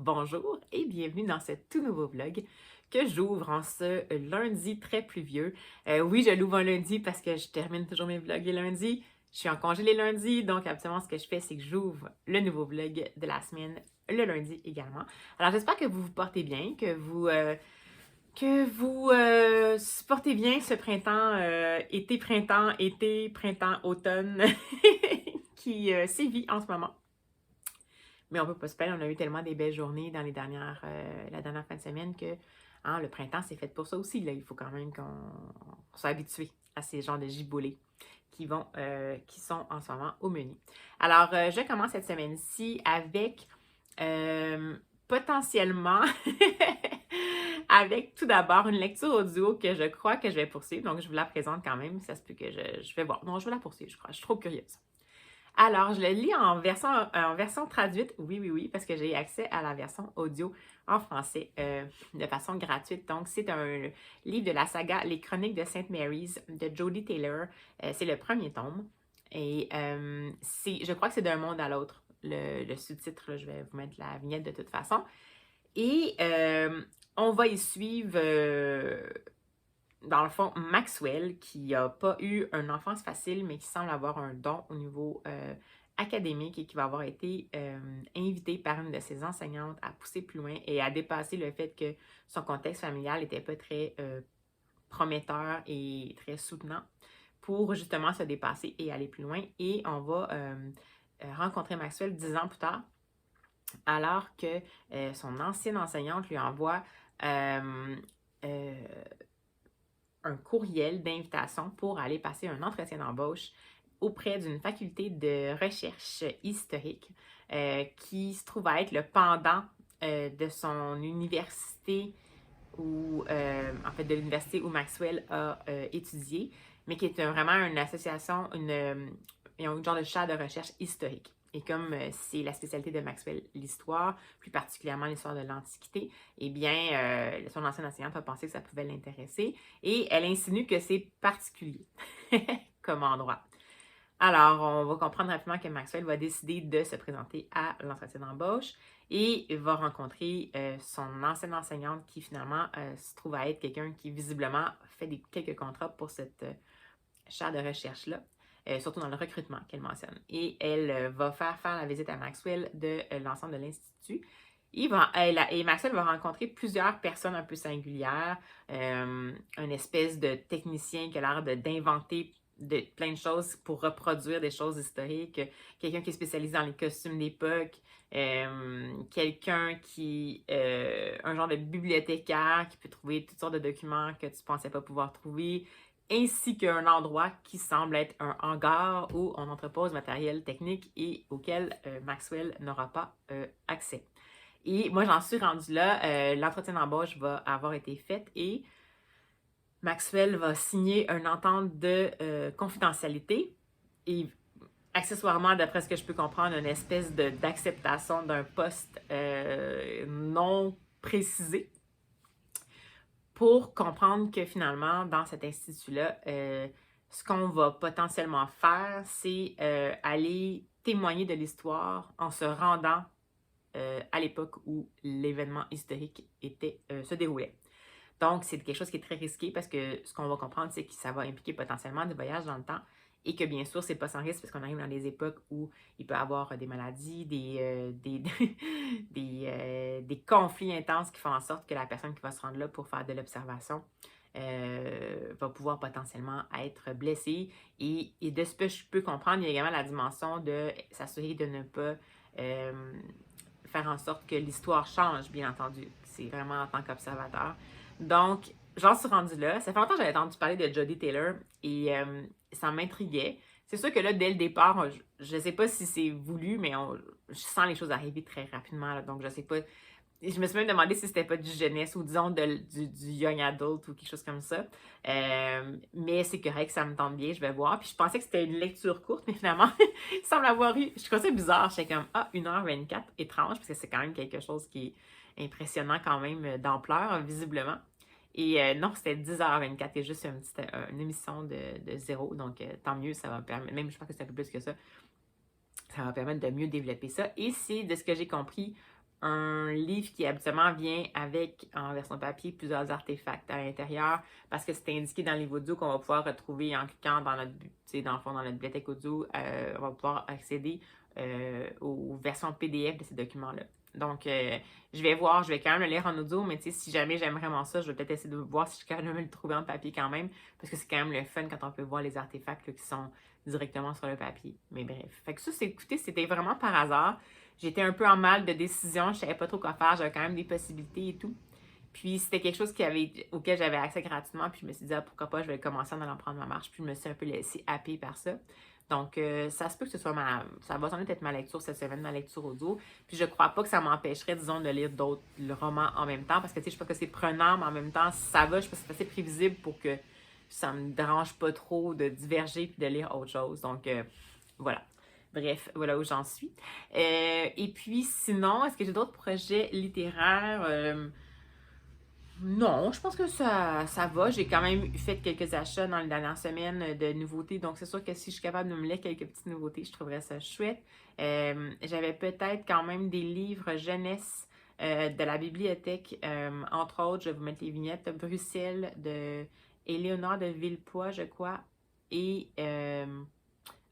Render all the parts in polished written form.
bonjour et bienvenue dans ce tout nouveau vlog que j'ouvre en ce lundi très pluvieux. Oui, je l'ouvre un lundi parce que je termine toujours mes vlogs les lundis. Je suis en congé les lundis, donc absolument ce que je fais, c'est que j'ouvre le nouveau vlog de la semaine le lundi également. Alors j'espère que vous vous portez bien, que vous supportez bien ce printemps, été, printemps, automne qui sévit en ce moment. Mais on peut pas se plaindre, on a eu tellement des belles journées dans la dernière fin de semaine que le printemps, c'est fait pour ça aussi. Là. Il faut quand même qu'on soit habitué à ces genres de giboulées qui sont en ce moment au menu. Alors, je commence cette semaine-ci avec euh, potentiellement avec tout d'abord une lecture audio que je crois que je vais poursuivre. Donc, je vous la présente quand même. Ça se peut que je vais voir. Non, je vais la poursuivre, je crois. Je suis trop curieuse. Alors, je le lis en version traduite, oui, parce que j'ai accès à la version audio en français de façon gratuite. Donc, c'est un livre de la saga Les Chroniques de Sainte Mary's de Jodi Taylor. C'est le premier tome. Et je crois que c'est d'un monde à l'autre. Le sous-titre, là, je vais vous mettre la vignette de toute façon. Et on va y suivre dans le fond, Maxwell, qui n'a pas eu une enfance facile, mais qui semble avoir un don au niveau académique et qui va avoir été invité par une de ses enseignantes à pousser plus loin et à dépasser le fait que son contexte familial n'était pas très prometteur et très soutenant pour justement se dépasser et aller plus loin. Et on va rencontrer Maxwell 10 ans plus tard, alors que son ancienne enseignante lui envoie euh, un courriel d'invitation pour aller passer un entretien d'embauche auprès d'une faculté de recherche historique qui se trouve à être le pendant de son université en fait, de l'université où Maxwell a étudié, mais qui est vraiment une association, un genre de chaire de recherche historique. Et comme c'est la spécialité de Maxwell, l'histoire, plus particulièrement l'histoire de l'Antiquité, eh bien, son ancienne enseignante a pensé que ça pouvait l'intéresser et elle insinue que c'est particulier comme endroit. Alors, on va comprendre rapidement que Maxwell va décider de se présenter à l'entretien d'embauche et va rencontrer son ancienne enseignante qui finalement se trouve à être quelqu'un qui visiblement fait quelques contrats pour cette chaire de recherche-là, surtout dans le recrutement qu'elle mentionne. Et elle va faire la visite à Maxwell de l'ensemble de l'Institut. Et Maxwell va rencontrer plusieurs personnes un peu singulières, une espèce de technicien qui a l'air d'inventer plein de choses pour reproduire des choses historiques, quelqu'un qui est spécialisé dans les costumes d'époque, un genre de bibliothécaire qui peut trouver toutes sortes de documents que tu ne pensais pas pouvoir trouver, ainsi qu'un endroit qui semble être un hangar où on entrepose matériel technique et auquel Maxwell n'aura pas accès. Et moi, j'en suis rendue là. L'entretien d'embauche va avoir été fait et Maxwell va signer une entente de confidentialité et accessoirement, d'après ce que je peux comprendre, une espèce d'acceptation d'un poste non précisé pour comprendre que finalement, dans cet institut-là, ce qu'on va potentiellement faire, c'est aller témoigner de l'histoire en se rendant à l'époque où l'événement historique se déroulait. Donc, c'est quelque chose qui est très risqué parce que ce qu'on va comprendre, c'est que ça va impliquer potentiellement des voyages dans le temps et que bien sûr, c'est pas sans risque parce qu'on arrive dans des époques où il peut y avoir des maladies, des conflits intenses qui font en sorte que la personne qui va se rendre là pour faire de l'observation va pouvoir potentiellement être blessée. Et de ce que je peux comprendre, il y a également la dimension de s'assurer de ne pas faire en sorte que l'histoire change, bien entendu. C'est vraiment en tant qu'observateur. Donc, j'en suis rendue là. Ça fait longtemps que j'avais entendu parler de Jodi Taylor et ça m'intriguait. C'est sûr que là, dès le départ, je ne sais pas si c'est voulu, mais je sens les choses arriver très rapidement. Là, donc, je ne sais pas. Je me suis même demandé si c'était pas du jeunesse ou disons du young adult ou quelque chose comme ça. Mais c'est correct, ça me tente bien, je vais voir. Puis je pensais que c'était une lecture courte, mais finalement, il semble avoir eu. Je trouve ça bizarre. J'étais comme, 1h24, étrange, parce que c'est quand même quelque chose qui est impressionnant quand même d'ampleur, visiblement. Et non, c'était 10h24, c'est juste une émission de zéro. Donc, tant mieux, ça va me permettre. Même, je pense que c'est un peu plus que ça. Ça va me permettre de mieux développer ça. Et c'est, de ce que j'ai compris, un livre qui habituellement vient avec, en version papier, plusieurs artefacts à l'intérieur parce que c'est indiqué dans le livre audio qu'on va pouvoir retrouver en cliquant dans notre, dans le fond, dans notre bibliothèque audio, on va pouvoir accéder aux versions PDF de ces documents-là. Donc, je vais voir, je vais quand même le lire en audio, mais si jamais j'aime vraiment ça, je vais peut-être essayer de voir si je peux quand même le trouver en papier quand même, parce que c'est quand même le fun quand on peut voir les artefacts là, qui sont directement sur le papier. Mais bref. Fait que ça, écoutez, c'était vraiment par hasard. J'étais un peu en mal de décision, je savais pas trop quoi faire, j'avais quand même des possibilités et tout. Puis c'était quelque chose auquel j'avais accès gratuitement, puis je me suis dit, pourquoi pas, je vais commencer en allant prendre ma marche, puis je me suis un peu laissée happer par ça. Donc, ça se peut que ce soit ça va sans doute être ma lecture cette semaine, ma lecture audio. Puis je crois pas que ça m'empêcherait, disons, de lire d'autres romans en même temps, parce que, je pense que c'est prenant, mais en même temps, ça va, je pense que c'est assez prévisible pour que ça me dérange pas trop de diverger puis de lire autre chose. Donc, voilà. Bref, voilà où j'en suis. Et puis, sinon, est-ce que j'ai d'autres projets littéraires? Non, je pense que ça va. J'ai quand même fait quelques achats dans les dernières semaines de nouveautés. Donc, c'est sûr que si je suis capable de me lire quelques petites nouveautés, je trouverais ça chouette. J'avais peut-être quand même des livres jeunesse de la bibliothèque. Entre autres, je vais vous mettre les vignettes. Bruxelles de Éléonore de Villepoix, je crois. Et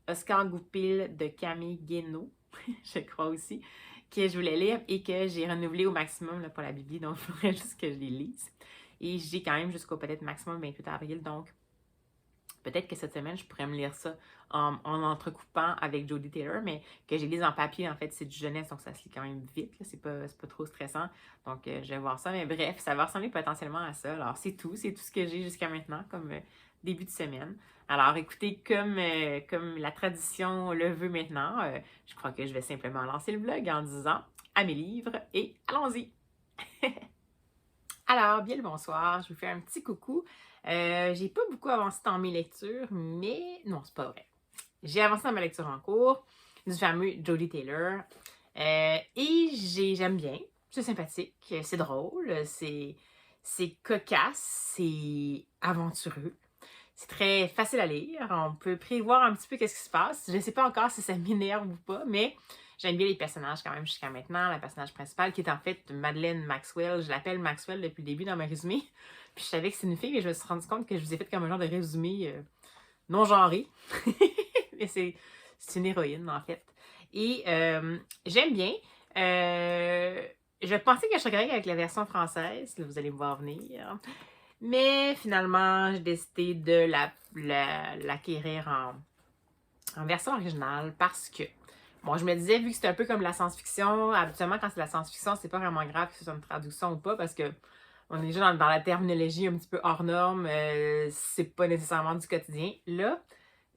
Oscar Goupil de Camille Guénaud, je crois aussi, que je voulais lire et que j'ai renouvelé au maximum là, pour la Bible, donc il faudrait juste que je les lise. Et j'ai quand même jusqu'au peut-être maximum 28 avril, donc peut-être que cette semaine, je pourrais me lire ça en entrecoupant avec Jodie Taylor, mais que j'ai lise en papier, en fait, c'est du jeunesse, donc ça se lit quand même vite, c'est pas trop stressant. Donc, je vais voir ça, mais bref, ça va ressembler potentiellement à ça. Alors, c'est tout ce que j'ai jusqu'à maintenant comme début de semaine. Alors, écoutez, comme la tradition le veut maintenant, je crois que je vais simplement lancer le vlog en disant à mes livres et allons-y! Alors, bien le bonsoir, je vous fais un petit coucou. J'ai pas beaucoup avancé dans mes lectures, mais non, c'est pas vrai. J'ai avancé dans ma lecture en cours du fameux Jodie Taylor et j'aime bien, c'est sympathique, c'est drôle, c'est cocasse, c'est aventureux. C'est très facile à lire. On peut prévoir un petit peu qu'est-ce qui se passe. Je ne sais pas encore si ça m'énerve ou pas, mais j'aime bien les personnages quand même jusqu'à maintenant. La personnage principale qui est en fait Madeleine Maxwell. Je l'appelle Maxwell depuis le début dans mes résumés. Puis je savais que c'est une fille, mais je me suis rendu compte que je vous ai fait comme un genre de résumé non genré. Mais c'est une héroïne en fait. Et j'aime bien. Je pensais que je serais correcte avec la version française. Là, vous allez me voir venir. Mais finalement, j'ai décidé de l'acquérir en version originale parce que, bon, je me disais, vu que c'est un peu comme la science-fiction, habituellement, quand c'est la science-fiction, c'est pas vraiment grave que ce soit une traduction ou pas parce que on est déjà dans la terminologie un petit peu hors norme, c'est pas nécessairement du quotidien. Là,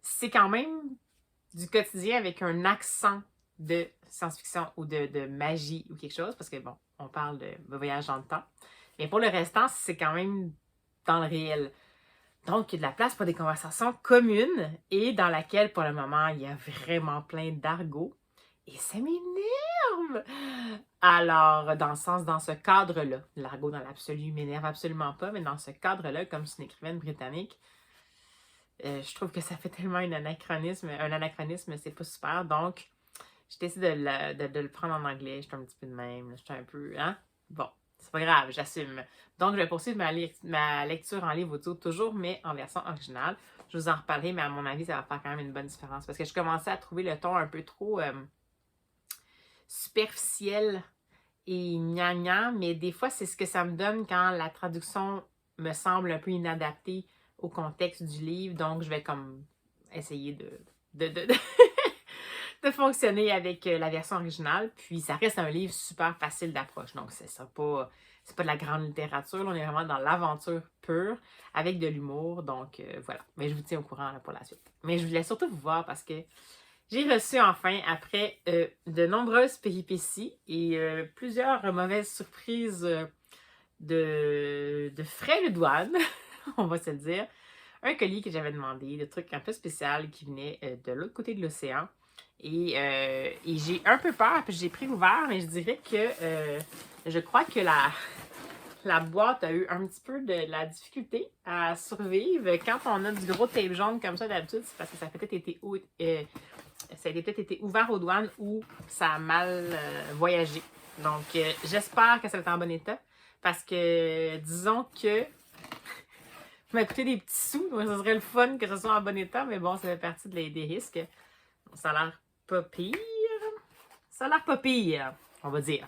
c'est quand même du quotidien avec un accent de science-fiction ou de magie ou quelque chose parce que, bon, on parle de voyage dans le temps. Mais pour le restant, c'est quand même dans le réel. Donc, il y a de la place pour des conversations communes et dans laquelle, pour le moment, il y a vraiment plein d'argot. Et ça m'énerve! Alors, dans ce cadre-là, l'argot dans l'absolu m'énerve absolument pas, mais dans ce cadre-là, comme c'est une écrivaine britannique, je trouve que ça fait tellement un anachronisme, c'est pas super. Donc, j'ai décidé de le prendre en anglais. J'étais un petit peu de même, j'étais un peu, hein? Bon. C'est pas grave, j'assume. Donc, je vais poursuivre ma lecture en livre audio toujours, mais en version originale. Je vous en reparlerai, mais à mon avis, ça va faire quand même une bonne différence. Parce que je commençais à trouver le ton un peu trop superficiel et gnangnan, mais des fois, c'est ce que ça me donne quand la traduction me semble un peu inadaptée au contexte du livre. Donc, je vais comme essayer de fonctionner avec la version originale. Puis, ça reste un livre super facile d'approche. Donc, c'est pas de la grande littérature. Là, on est vraiment dans l'aventure pure avec de l'humour. Donc, voilà. Mais je vous tiens au courant là, pour la suite. Mais je voulais surtout vous voir parce que j'ai reçu enfin, après de nombreuses péripéties et plusieurs mauvaises surprises de frais de douane, on va se le dire, un colis que j'avais demandé, de trucs un peu spécial qui venait de l'autre côté de l'océan. Et j'ai un peu peur, puis j'ai pris l'ouvert, mais je dirais que je crois que la boîte a eu un petit peu de la difficulté à survivre. Quand on a du gros tape jaune comme ça d'habitude, c'est parce que ça a peut-être été ouvert aux douanes ou ça a mal voyagé. Donc, j'espère que ça va être en bon état. Parce que, disons que ça m'a coûté des petits sous. Donc, ça serait le fun que ce soit en bon état. Mais bon, ça fait partie des risques. Bon, ça a l'air pas pire. Ça a l'air pas pire, on va dire.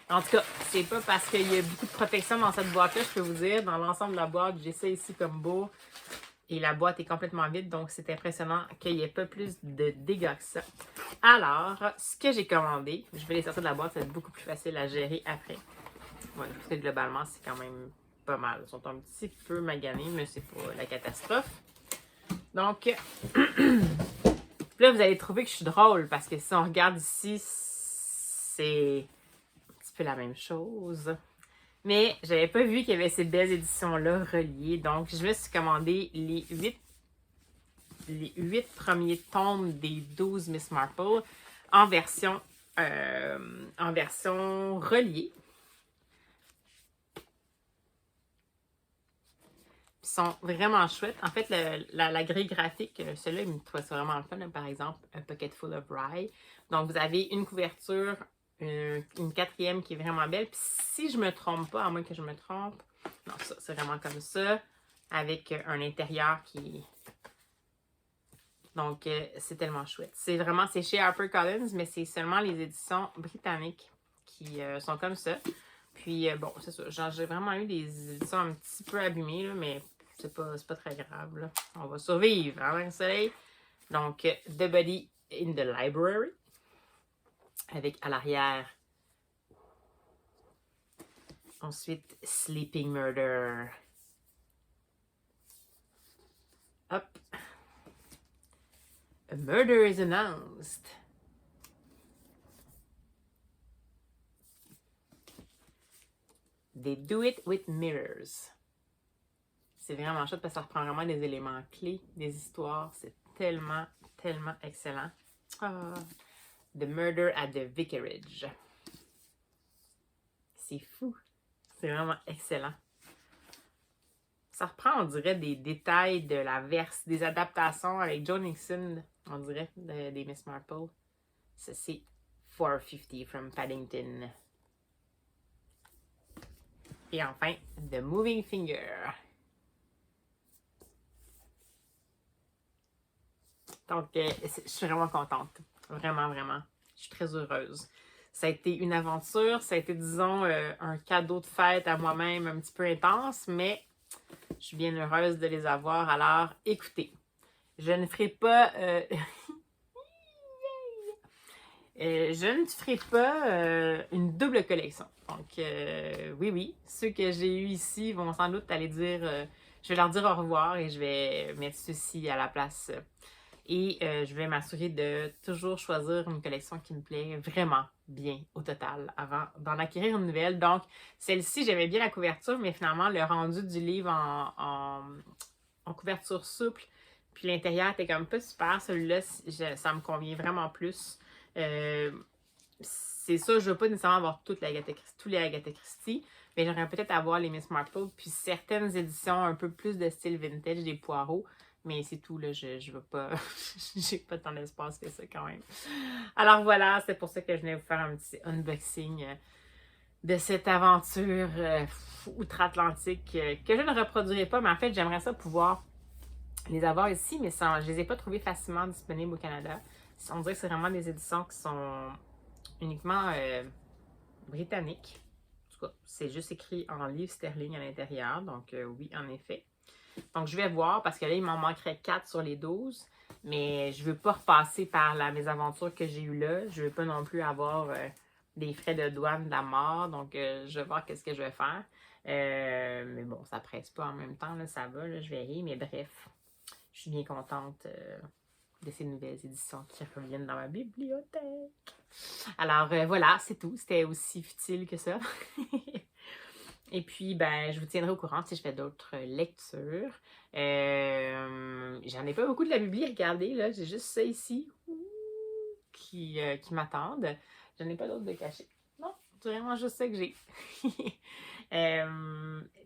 En tout cas, c'est pas parce qu'il y a beaucoup de protection dans cette boîte-là, je peux vous dire. Dans l'ensemble de la boîte, j'ai ça ici comme beau. Et la boîte est complètement vide, donc c'est impressionnant qu'il n'y ait pas plus de dégâts que ça. Alors, ce que j'ai commandé, je vais les sortir de la boîte, ça va être beaucoup plus facile à gérer après. Ouais, parce que globalement, c'est quand même pas mal. Ils sont un petit peu maganés, mais c'est pas la catastrophe. Donc, là, vous allez trouver que je suis drôle, parce que si on regarde ici, c'est un petit peu la même chose. Mais j'avais pas vu qu'il y avait ces belles éditions-là reliées. Donc, je me suis commandé les 8 premiers tomes des 12 Miss Marple en version reliée. Ils sont vraiment chouettes. En fait, la grille graphique, celui-là, il me trouve ça vraiment le fun. Par exemple, A Pocket Full of Rye. Donc, vous avez une couverture, une quatrième qui est vraiment belle. Puis si je me trompe pas, à moins que je me trompe, non, ça, c'est vraiment comme ça, avec un intérieur qui... Donc, c'est tellement chouette. C'est chez HarperCollins, mais c'est seulement les éditions britanniques qui sont comme ça. Puis, bon, c'est ça. J'ai vraiment eu des éditions un petit peu abîmées, là, mais c'est pas très grave, là. On va survivre, hein, le soleil. Donc, The Body in the Library. Avec à l'arrière. Ensuite, Sleeping Murder. Hop. A murder is announced. They do it with mirrors. C'est vraiment chouette parce que ça reprend vraiment des éléments clés, des histoires. C'est tellement, tellement excellent. Ah. The Murder at the Vicarage. C'est fou. C'est vraiment excellent. Ça reprend, on dirait, des détails de la verse, des adaptations avec Joe Nixon, on dirait, des Miss Marple. Ça, c'est 450 from Paddington. Et enfin, The Moving Finger. Donc, je suis vraiment contente. Vraiment, vraiment. Je suis très heureuse. Ça a été une aventure. Ça a été, disons, un cadeau de fête à moi-même un petit peu intense, mais je suis bien heureuse de les avoir. Alors, écoutez, je ne ferai pas... je ne ferai pas une double collection. Donc, oui, ceux que j'ai eus ici vont sans doute aller dire... je vais leur dire au revoir et je vais mettre ceux-ci à la place. Et je vais m'assurer de toujours choisir une collection qui me plaît vraiment bien au total avant d'en acquérir une nouvelle. Donc, celle-ci, j'aimais bien la couverture, mais finalement, le rendu du livre en couverture souple, puis l'intérieur était comme pas super. Celui-là, ça me convient vraiment plus. C'est ça, je ne veux pas nécessairement avoir tous les Agatha Christie, mais j'aimerais peut-être avoir les Miss Marple, puis certaines éditions un peu plus de style vintage, des Poirot. Mais c'est tout, là, je veux pas... j'ai pas tant d'espace que ça, quand même. Alors voilà, c'est pour ça que je venais vous faire un petit unboxing de cette aventure outre-Atlantique que je ne reproduirai pas, mais en fait, j'aimerais ça pouvoir les avoir ici, mais je les ai pas trouvés facilement disponibles au Canada. On dirait que c'est vraiment des éditions qui sont uniquement britanniques. En tout cas, c'est juste écrit en livres sterling à l'intérieur, donc oui, en effet. Donc, je vais voir, parce que là, il m'en manquerait 4 sur les 12. Mais je ne veux pas repasser par la mésaventure que j'ai eue là. Je ne veux pas non plus avoir des frais de douane de la mort. Donc, je vais voir qu'est-ce que je vais faire. Mais bon, ça ne presse pas en même temps. Là, ça va, là, je verrai. Mais bref, je suis bien contente de ces nouvelles éditions qui reviennent dans ma bibliothèque. Alors, voilà, c'est tout. C'était aussi futile que ça. Et puis, ben, je vous tiendrai au courant si je fais d'autres lectures. J'en ai pas beaucoup de la Bibli à regarder, là. J'ai juste ça ici qui m'attendent. J'en ai pas d'autres de cachés. Non, c'est vraiment juste ça que j'ai.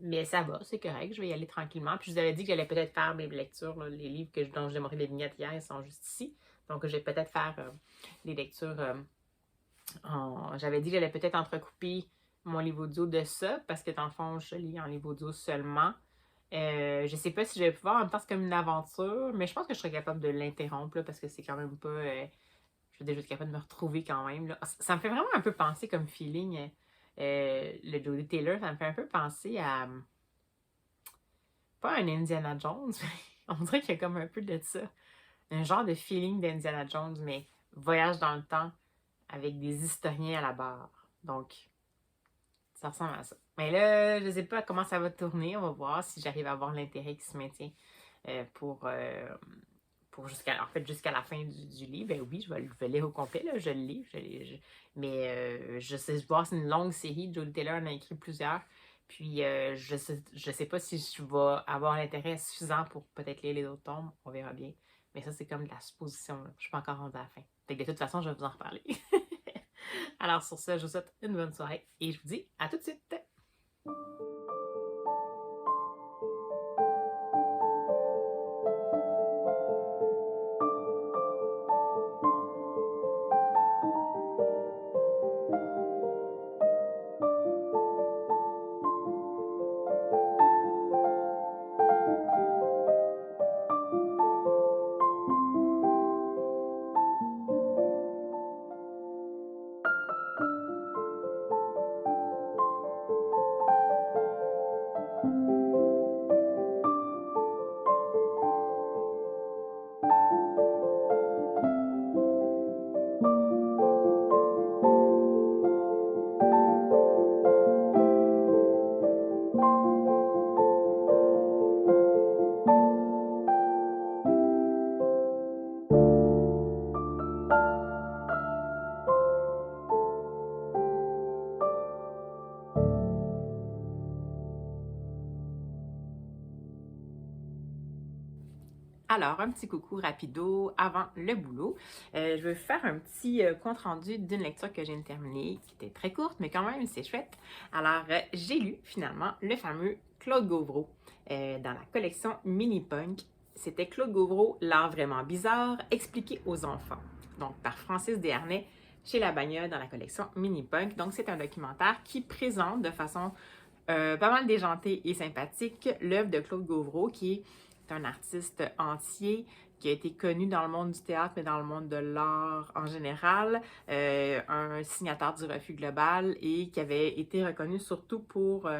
Mais ça va, c'est correct. Je vais y aller tranquillement. Puis, je vous avais dit que j'allais peut-être faire mes lectures. Là, les livres dont je démarrais les vignettes hier, ils sont juste ici. Donc, je vais peut-être faire des lectures J'avais dit que j'allais peut-être entrecouper mon livre audio de ça, parce que dans le fond, je lis en livre audio seulement. Je sais pas si je vais pouvoir, en même temps, c'est comme une aventure, mais je pense que je serais capable de l'interrompre, là, parce que c'est quand même pas. Je suis déjà capable de me retrouver quand même, là. Ça me fait vraiment un peu penser comme feeling. Le Jodie Taylor, ça me fait un peu penser à. Pas un Indiana Jones, mais on dirait qu'il y a comme un peu de ça. Un genre de feeling d'Indiana Jones, mais voyage dans le temps avec des historiens à la barre. Donc, ça ressemble à ça. Mais là, je ne sais pas comment ça va tourner. On va voir si j'arrive à avoir l'intérêt qui se maintient euh, pour, euh, jusqu'à la fin du livre. Ben oui, je vais lire au complet, là, je le lis. Mais je sais voir, c'est une longue série. Jodie Taylor en a écrit plusieurs. Puis je sais pas si je vais avoir l'intérêt suffisant pour peut-être lire les autres tomes. On verra bien. Mais ça, c'est comme de la supposition, là. Je suis pas encore rendue à la fin. Fait que de toute façon, je vais vous en reparler. Alors sur ce, je vous souhaite une bonne soirée et je vous dis à tout de suite! Alors, un petit coucou rapido avant le boulot. Je vais faire un petit compte-rendu d'une lecture que je viens de terminer, qui était très courte, mais quand même, c'est chouette. Alors, j'ai lu finalement le fameux Claude Gauvreau dans la collection Mini Punk. C'était Claude Gauvreau, L'art vraiment bizarre, expliqué aux enfants. Donc, par Francis Desharnais, chez La Bagnole, dans la collection Mini Punk. Donc, c'est un documentaire qui présente de façon pas mal déjantée et sympathique l'œuvre de Claude Gauvreau, qui est un artiste entier qui a été connu dans le monde du théâtre, mais dans le monde de l'art en général, un signataire du Refus global et qui avait été reconnu surtout pour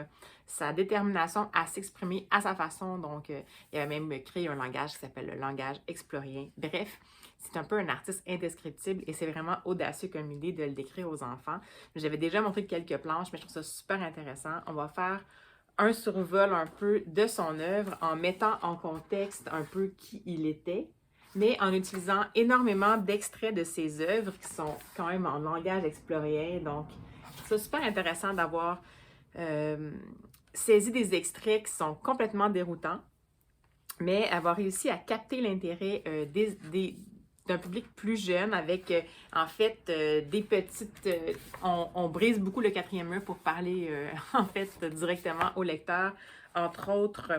sa détermination à s'exprimer à sa façon. Donc, il avait même créé un langage qui s'appelle le langage explorien. Bref, c'est un peu un artiste indescriptible et c'est vraiment audacieux comme idée de le décrire aux enfants. J'avais déjà montré quelques planches, mais je trouve ça super intéressant. On va faire un survol un peu de son œuvre en mettant en contexte un peu qui il était, mais en utilisant énormément d'extraits de ses œuvres qui sont quand même en langage explorien. Donc, je trouve ça super intéressant d'avoir saisi des extraits qui sont complètement déroutants, mais avoir réussi à capter l'intérêt d'un public plus jeune avec, en fait, des petites... on brise beaucoup le quatrième mur pour parler, en fait, directement au lecteur. Entre autres,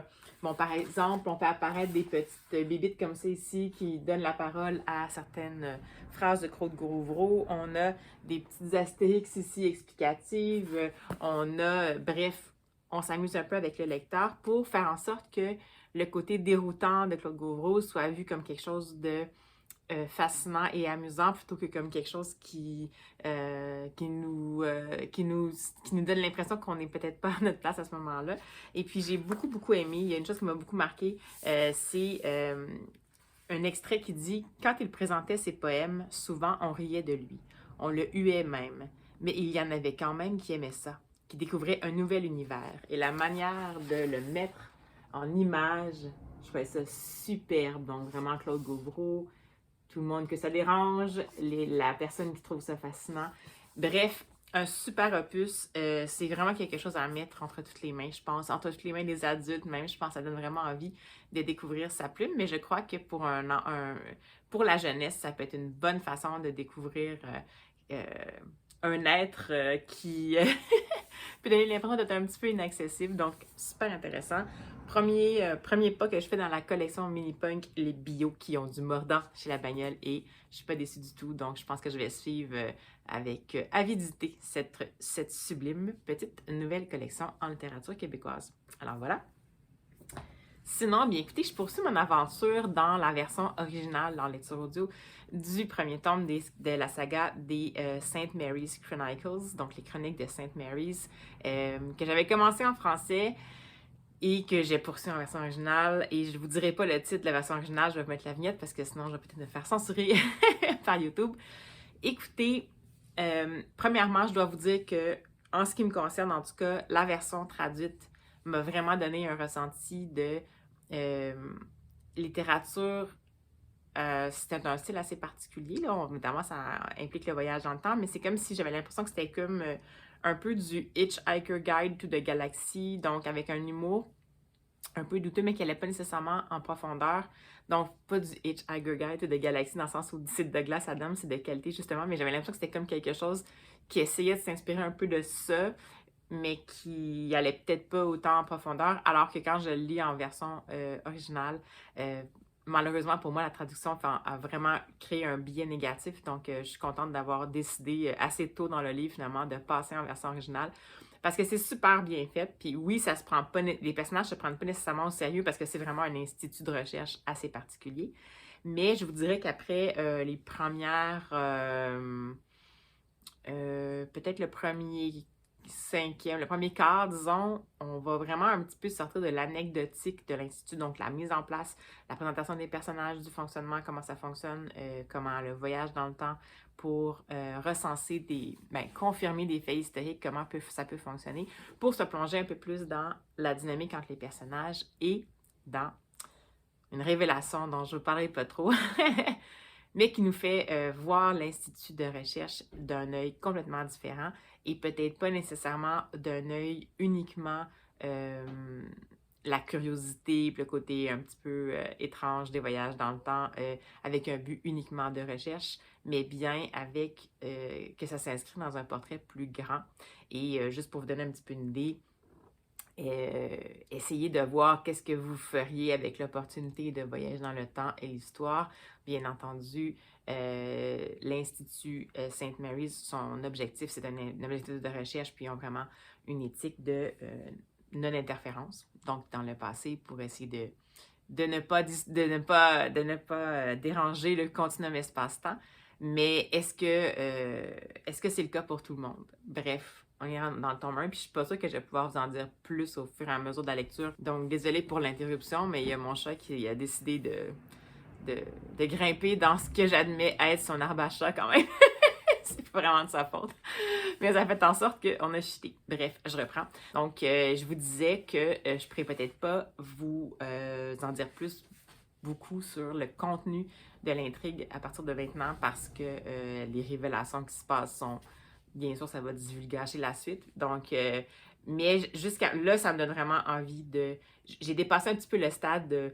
bon, par exemple, on fait apparaître des petites bébites comme ça ici qui donnent la parole à certaines phrases de Claude Gauvreau. On a des petites astérix ici explicatives. On a, bref, on s'amuse un peu avec le lecteur pour faire en sorte que le côté déroutant de Claude Gauvreau soit vu comme quelque chose de fascinant et amusant plutôt que comme quelque chose qui nous donne l'impression qu'on n'est peut-être pas à notre place à ce moment-là. Et puis j'ai beaucoup aimé, il y a une chose qui m'a beaucoup marqué, c'est un extrait qui dit « Quand il présentait ses poèmes, souvent on riait de lui, on le huait même, mais il y en avait quand même qui aimaient ça, qui découvraient un nouvel univers. Et la manière de le mettre en image, je trouvais ça superbe. Donc vraiment Claude Gauvreau, tout le monde que ça dérange, la personne qui trouve ça fascinant. Bref, un super opus. C'est vraiment quelque chose à mettre entre toutes les mains, je pense. Entre toutes les mains des adultes même, je pense que ça donne vraiment envie de découvrir sa plume. Mais je crois que pour la jeunesse, ça peut être une bonne façon de découvrir un être qui peut donner l'impression d'être un petit peu inaccessible, donc super intéressant. Premier pas que je fais dans la collection Mini Punk, les bio qui ont du mordant chez La Bagnole, et je suis pas déçue du tout, donc je pense que je vais suivre avec avidité cette sublime petite nouvelle collection en littérature québécoise. Alors voilà. Sinon, bien écoutez, je poursuis mon aventure dans la version originale, dans lecture audio, du premier tome de la saga des St. Mary's Chronicles, donc les chroniques de St. Mary's, que j'avais commencé en français et que j'ai poursuivi en version originale. Et je ne vous dirai pas le titre de la version originale, je vais vous mettre la vignette parce que sinon je vais peut-être me faire censurer par YouTube. Écoutez, premièrement, je dois vous dire que, en ce qui me concerne en tout cas, la version traduite m'a vraiment donné un ressenti de littérature. C'était un style assez particulier, là. Évidemment, ça implique le voyage dans le temps, mais c'est comme si j'avais l'impression que c'était comme un peu du Hitchhiker Guide to the Galaxy, donc avec un humour un peu douteux, mais qui n'allait pas nécessairement en profondeur. Donc, pas du Hitchhiker Guide to the Galaxy dans le sens où c'est de Douglas Adams, c'est de qualité justement, mais j'avais l'impression que c'était comme quelque chose qui essayait de s'inspirer un peu de ça, mais qui allait peut-être pas autant en profondeur, alors que quand je le lis en version originale, malheureusement pour moi, la traduction a vraiment créé un biais négatif, donc je suis contente d'avoir décidé assez tôt dans le livre finalement de passer en version originale, parce que c'est super bien fait, puis oui, ça se prend pas, les personnages se prennent pas nécessairement au sérieux parce que c'est vraiment un institut de recherche assez particulier, mais je vous dirais qu'après les premières, peut-être le premier quart, disons, on va vraiment un petit peu sortir de l'anecdotique de l'Institut, donc la mise en place, la présentation des personnages, du fonctionnement, comment ça fonctionne, comment le voyage dans le temps pour recenser confirmer des faits historiques, comment ça peut fonctionner, pour se plonger un peu plus dans la dynamique entre les personnages et dans une révélation dont je ne vous parlerai pas trop, mais qui nous fait voir l'Institut de recherche d'un œil complètement différent et peut-être pas nécessairement d'un œil uniquement la curiosité, le côté un petit peu étrange des voyages dans le temps, avec un but uniquement de recherche, mais bien avec que ça s'inscrit dans un portrait plus grand. Et juste pour vous donner un petit peu une idée, essayez de voir qu'est-ce que vous feriez avec l'opportunité de voyager dans le temps et l'histoire. Bien entendu, l'Institut St. Mary's, son objectif, c'est un objectif de recherche, puis ils ont vraiment une éthique de non-interférence, donc dans le passé, pour essayer de ne pas déranger le continuum espace-temps. Mais est-ce que c'est le cas pour tout le monde? Bref, on est dans le tome 1, puis je suis pas sûre que je vais pouvoir vous en dire plus au fur et à mesure de la lecture. Donc, désolée pour l'interruption, mais il y a mon chat qui a décidé de grimper dans ce que j'admets être son arbre à chat quand même. C'est pas vraiment de sa faute. Mais ça fait en sorte qu'on a chuté. Bref, je reprends. Donc, je vous disais que je ne pourrais peut-être pas vous en dire plus beaucoup sur le contenu de l'intrigue à partir de maintenant parce que les révélations qui se passent sont, bien sûr, ça va divulgacher la suite. Donc, mais jusqu'à là, ça me donne vraiment envie de... J'ai dépassé un petit peu le stade de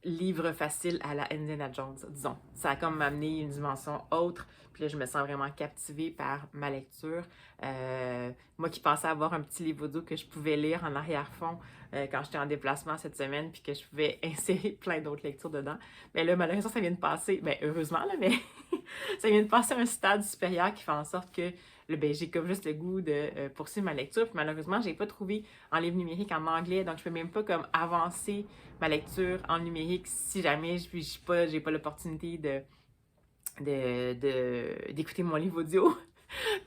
livre facile à la Indiana Jones, disons. Ça a comme amené une dimension autre. Puis là, je me sens vraiment captivée par ma lecture. Moi qui pensais avoir un petit livre audio que je pouvais lire en arrière-fond quand j'étais en déplacement cette semaine, puis que je pouvais insérer plein d'autres lectures dedans. Mais là, malheureusement, ça vient de passer, bien heureusement, là, mais ça vient de passer à un stade supérieur qui fait en sorte que j'ai comme juste le goût de poursuivre ma lecture. Puis malheureusement, je n'ai pas trouvé en livre numérique en anglais, donc je ne peux même pas comme avancer ma lecture en numérique si jamais je n'ai pas l'opportunité d'écouter mon livre audio.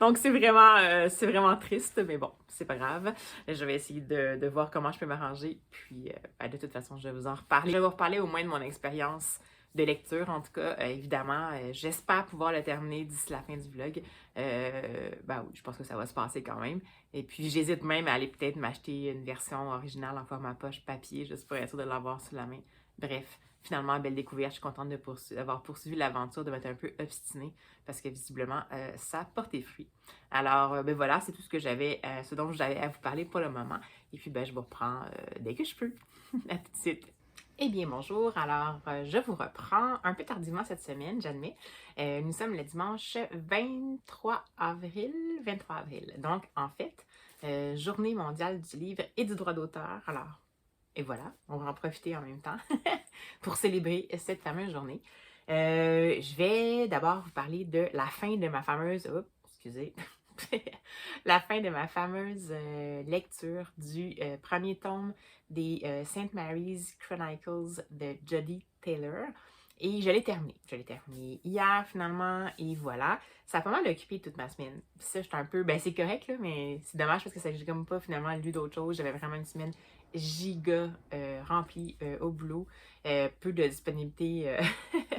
Donc, c'est vraiment triste, mais bon, c'est pas grave. Je vais essayer de voir comment je peux m'arranger. Puis, de toute façon, je vais vous en reparler. Je vais vous reparler au moins de mon expérience de lecture, en tout cas. Évidemment, j'espère pouvoir le terminer d'ici la fin du vlog. Oui, je pense que ça va se passer quand même. Et puis, j'hésite même à aller peut-être m'acheter une version originale en format poche papier, juste pour être sûr de l'avoir sous la main. Bref. Finalement, belle découverte. Je suis contente d'avoir poursuivi l'aventure, de m'être un peu obstinée parce que visiblement, ça a porté fruit. Alors, voilà, c'est tout ce dont j'avais à vous parler pour le moment. Et puis, je vous reprends dès que je peux. À tout de suite. Eh bien, bonjour. Alors, je vous reprends un peu tardivement cette semaine, j'admets. Nous sommes le dimanche 23 avril. 23 avril. Donc, en fait, journée mondiale du livre et du droit d'auteur. Alors, et voilà, on va en profiter en même temps pour célébrer cette fameuse journée. Je vais d'abord vous parler de la fin de ma fameuse... Oups, excusez. La fin de ma fameuse lecture du premier tome des St. Mary's Chronicles de Jodi Taylor. Et je l'ai terminé. Je l'ai terminé hier finalement. Et voilà. Ça a pas mal occupé toute ma semaine. Puis ça, j'étais un peu. Ben, c'est correct, là, mais c'est dommage parce que j'ai comme pas finalement lu d'autres choses. J'avais vraiment une semaine giga remplie au boulot. Peu de disponibilité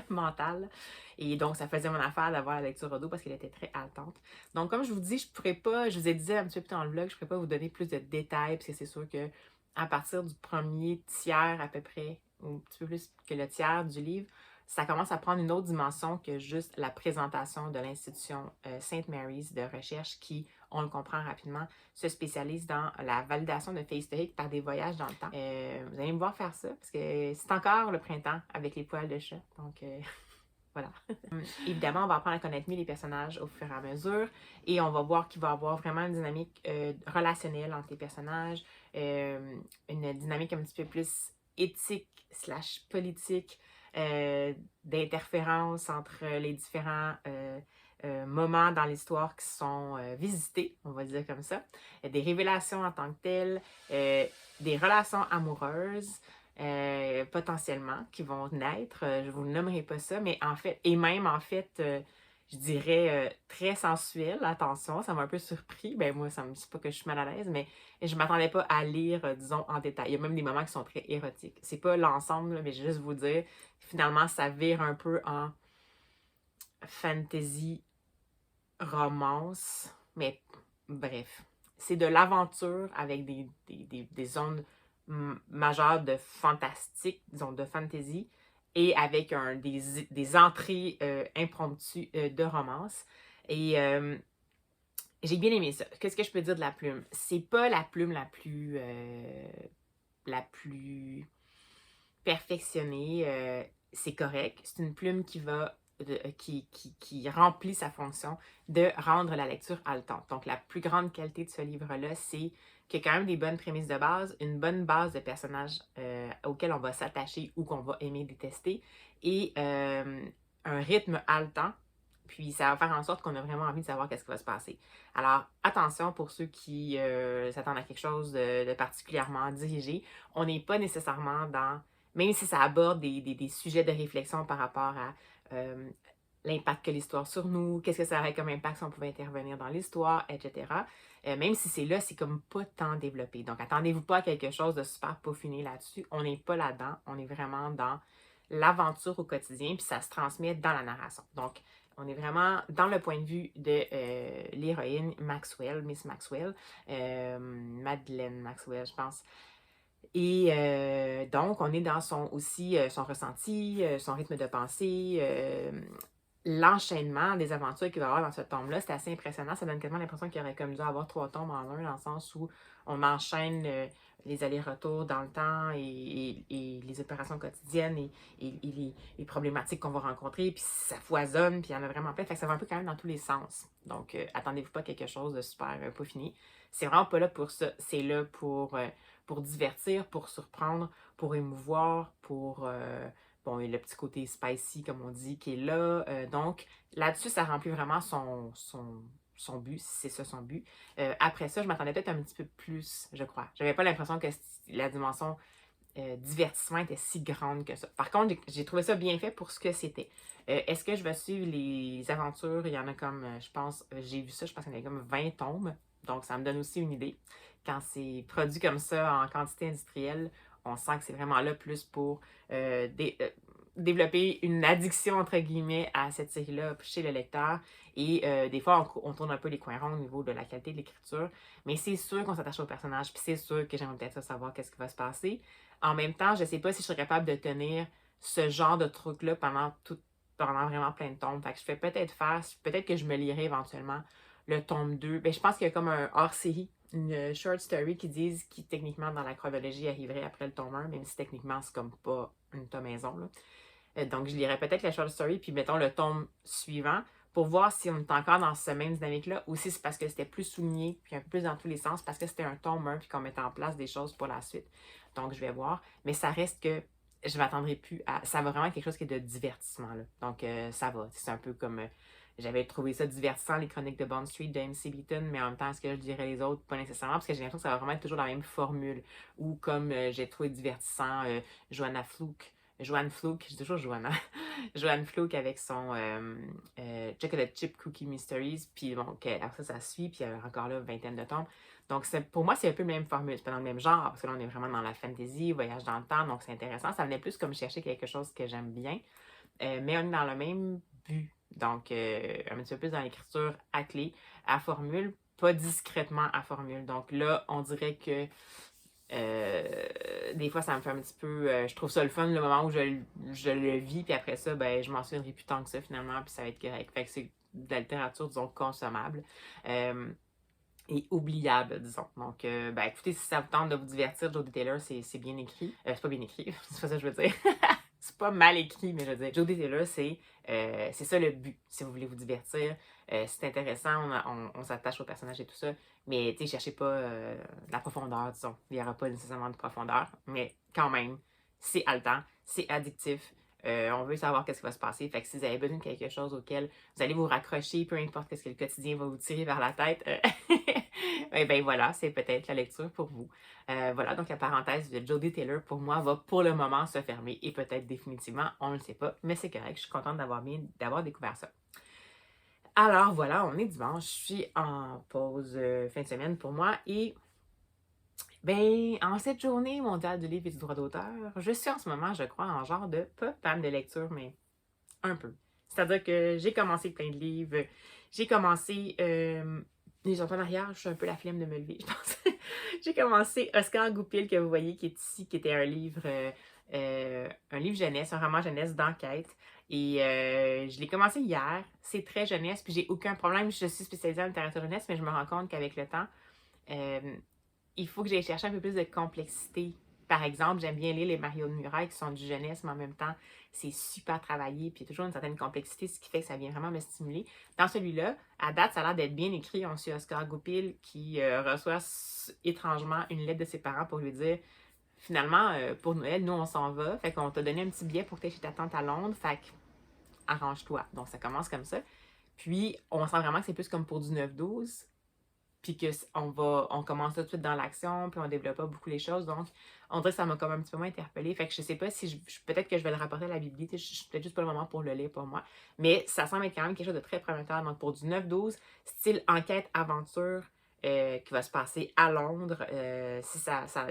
mentale. Et donc, ça faisait mon affaire d'avoir la lecture audio parce qu'elle était très haletante. Donc, comme je vous dis, je pourrais pas, je vous ai dit un petit peu plus dans le vlog, je pourrais pas vous donner plus de détails parce que c'est sûr que à partir du premier tiers à peu près, ou un petit peu plus que le tiers du livre, ça commence à prendre une autre dimension que juste la présentation de l'institution St. Mary's de recherche qui, on le comprend rapidement, se spécialise dans la validation de faits historiques par des voyages dans le temps. Vous allez me voir faire ça parce que c'est encore le printemps avec les poils de chat. Donc, voilà. Évidemment, on va apprendre à connaître mieux les personnages au fur et à mesure et on va voir qu'il va y avoir vraiment une dynamique relationnelle entre les personnages, une dynamique un petit peu plus éthique slash politique, d'interférence entre les différents moments dans l'histoire qui sont visités, on va dire comme ça, des révélations en tant que telles, des relations amoureuses, potentiellement qui vont naître. Je ne vous nommerai pas ça, mais en fait, et même en fait, je dirais très sensuel. Attention, ça m'a un peu surpris. Ben moi, ça me dit pas que je suis mal à l'aise, mais je m'attendais pas à lire, disons, en détail. Il y a même des moments qui sont très érotiques. C'est pas l'ensemble, là, mais je vais juste vous dire, finalement, ça vire un peu en fantasy romance, mais bref. C'est de l'aventure avec des zones majeures de fantastique, disons, de fantasy, et avec des entrées impromptues de romance. Et j'ai bien aimé ça. Qu'est-ce que je peux dire de la plume? C'est pas la plume la plus perfectionnée. C'est correct. C'est une plume qui va qui remplit sa fonction de rendre la lecture haletante. Donc, la plus grande qualité de ce livre-là, c'est qu'il y a quand même des bonnes prémices de base, une bonne base de personnages auxquels on va s'attacher ou qu'on va aimer détester, et un rythme haletant. Puis, ça va faire en sorte qu'on a vraiment envie de savoir qu'est-ce qui va se passer. Alors, attention pour ceux qui s'attendent à quelque chose de particulièrement dirigé. On n'est pas nécessairement dans même si ça aborde des sujets de réflexion par rapport à l'impact que l'histoire sur nous, qu'est-ce que ça aurait comme impact si on pouvait intervenir dans l'histoire, etc. Même si c'est là, c'est comme pas tant développé. Donc, attendez-vous pas à quelque chose de super peaufiné là-dessus. On n'est pas là-dedans. On est vraiment dans l'aventure au quotidien, puis ça se transmet dans la narration. Donc, on est vraiment dans le point de vue de l'héroïne Maxwell, Miss Maxwell, Madeleine Maxwell, je pense. Et donc, on est dans son ressenti, son rythme de pensée, l'enchaînement des aventures qu'il va y avoir dans ce tome-là. C'est assez impressionnant. Ça donne quasiment l'impression qu'il y aurait comme dû avoir 3 tomes en un, dans le sens où on enchaîne les allers-retours dans le temps et les opérations quotidiennes et les problématiques qu'on va rencontrer. Puis ça foisonne, puis il y en a vraiment plein. Fait que ça va un peu quand même dans tous les sens. Donc, attendez-vous pas à quelque chose de super peaufiné. C'est vraiment pas là pour ça. C'est là pour divertir, pour surprendre, pour émouvoir, pour... bon, il y a le petit côté spicy, comme on dit, qui est là. Donc, là-dessus, ça remplit vraiment son but, si c'est ça son but. Après ça, je m'attendais peut-être un petit peu plus, je crois. J'avais pas l'impression que la dimension divertissement était si grande que ça. Par contre, j'ai trouvé ça bien fait pour ce que c'était. Est-ce que je vais suivre les aventures? Il y en a comme, je pense, j'ai vu ça, je pense qu'il y en a comme 20 tomes. Donc, ça me donne aussi une idée. Quand c'est produit comme ça en quantité industrielle, on sent que c'est vraiment là plus pour développer une addiction, entre guillemets, à cette série-là chez le lecteur. Et des fois, on tourne un peu les coins ronds au niveau de la qualité de l'écriture. Mais c'est sûr qu'on s'attache au personnage. Puis c'est sûr que j'aimerais peut-être savoir qu'est-ce qui va se passer. En même temps, je ne sais pas si je serais capable de tenir ce genre de truc-là pendant vraiment plein de tomes. Fait que je fais peut-être que je me lirai éventuellement le tome 2. Ben, je pense qu'il y a comme un hors-série, une short story qui techniquement dans la chronologie arriverait après le tome 1, même si techniquement c'est comme pas une tomaison, là. Donc je lirais peut-être la short story, puis mettons le tome suivant, pour voir si on est encore dans cette même dynamique-là, ou si c'est parce que c'était plus souligné, puis un peu plus dans tous les sens, parce que c'était un tome 1, puis qu'on mettait en place des choses pour la suite. Donc je vais voir, mais ça reste que je m'attendrai plus à... Ça va vraiment être quelque chose qui est de divertissement, là. Donc ça va, c'est un peu comme... j'avais trouvé ça divertissant, les chroniques de Bond Street de MC Beaton, mais en même temps, est-ce que je dirais les autres? Pas nécessairement, parce que j'ai l'impression que ça va vraiment être toujours la même formule. Ou comme j'ai trouvé divertissant Joanne Fluke, je dis toujours Joanna. Joanne Fluke avec son Chocolate Chip Cookie Mysteries, puis bon, après ça suit, puis il y a encore là une vingtaine de tomes. Donc pour moi, c'est un peu la même formule, c'est pas dans le même genre, parce que là, on est vraiment dans la fantasy, voyage dans le temps, donc c'est intéressant. Ça venait plus comme chercher quelque chose que j'aime bien, mais on est dans le même but. Donc, un petit peu plus dans l'écriture à clé, à formule, pas discrètement à formule. Donc là, on dirait que des fois, ça me fait un petit peu... je trouve ça le fun le moment où je le vis, puis après ça, ben, je m'en souviendrai plus tant que ça finalement, puis ça va être correct. Fait que c'est de la littérature, disons, consommable et oubliable, disons. Donc, ben, écoutez, si ça vous tente de vous divertir, Jodie Taylor, c'est bien écrit. C'est pas bien écrit, c'est pas ça que je veux dire. C'est pas mal écrit, mais je veux dire, Jodie Taylor, c'est ça le but, si vous voulez vous divertir. C'est intéressant, on s'attache au personnage et tout ça, mais tu sais, cherchez pas de la profondeur, disons. Il n'y aura pas nécessairement de profondeur, mais quand même, c'est haletant, c'est addictif. On veut savoir qu'est-ce qui va se passer. Fait que si vous avez besoin de quelque chose auquel vous allez vous raccrocher, peu importe ce que le quotidien va vous tirer vers la tête, et ben voilà, c'est peut-être la lecture pour vous. Voilà, donc la parenthèse de Jodie Taylor, pour moi, va pour le moment se fermer et peut-être définitivement, on ne le sait pas, mais c'est correct, je suis contente d'avoir découvert ça. Alors voilà, on est dimanche, je suis en pause fin de semaine pour moi et ben en cette journée mondiale du livre et du droit d'auteur, je suis en ce moment, je crois, en genre de pas fan de lecture, mais un peu. C'est-à-dire que j'ai commencé plein de livres, j'ai commencé les gens en arrière, je suis un peu la flemme de me lever, je pense. J'ai commencé Oscar Goupil, que vous voyez, qui est ici, qui était un livre jeunesse, un roman jeunesse d'enquête. Et je l'ai commencé hier. C'est très jeunesse, puis j'ai aucun problème. Je suis spécialisée en littérature jeunesse, mais je me rends compte qu'avec le temps, euh, il faut que j'aille chercher un peu plus de complexité. Par exemple, j'aime bien lire les Mario de Muraille qui sont du jeunesse, mais en même temps, c'est super travaillé, puis il y a toujours une certaine complexité, ce qui fait que ça vient vraiment me stimuler. Dans celui-là, à date, ça a l'air d'être bien écrit. On suit Oscar Goupil qui reçoit étrangement une lettre de ses parents pour lui dire finalement, pour Noël, nous, on s'en va. Fait qu'on t'a donné un petit billet pour que tu aies chez ta tante à Londres. Fait que arrange-toi. Donc, ça commence comme ça. Puis, on sent vraiment que c'est plus comme pour du 9-12 puis on commence tout de suite dans l'action, puis on développe pas beaucoup les choses. Donc, on dirait que ça m'a comme un petit peu moins interpellée. Fait que je sais pas si peut-être que je vais le rapporter à la bibliothèque. Je peut-être juste pas le moment pour le lire pour moi. Mais ça semble être quand même quelque chose de très prometteur. Donc, pour du 9-12, style enquête-aventure qui va se passer à Londres, si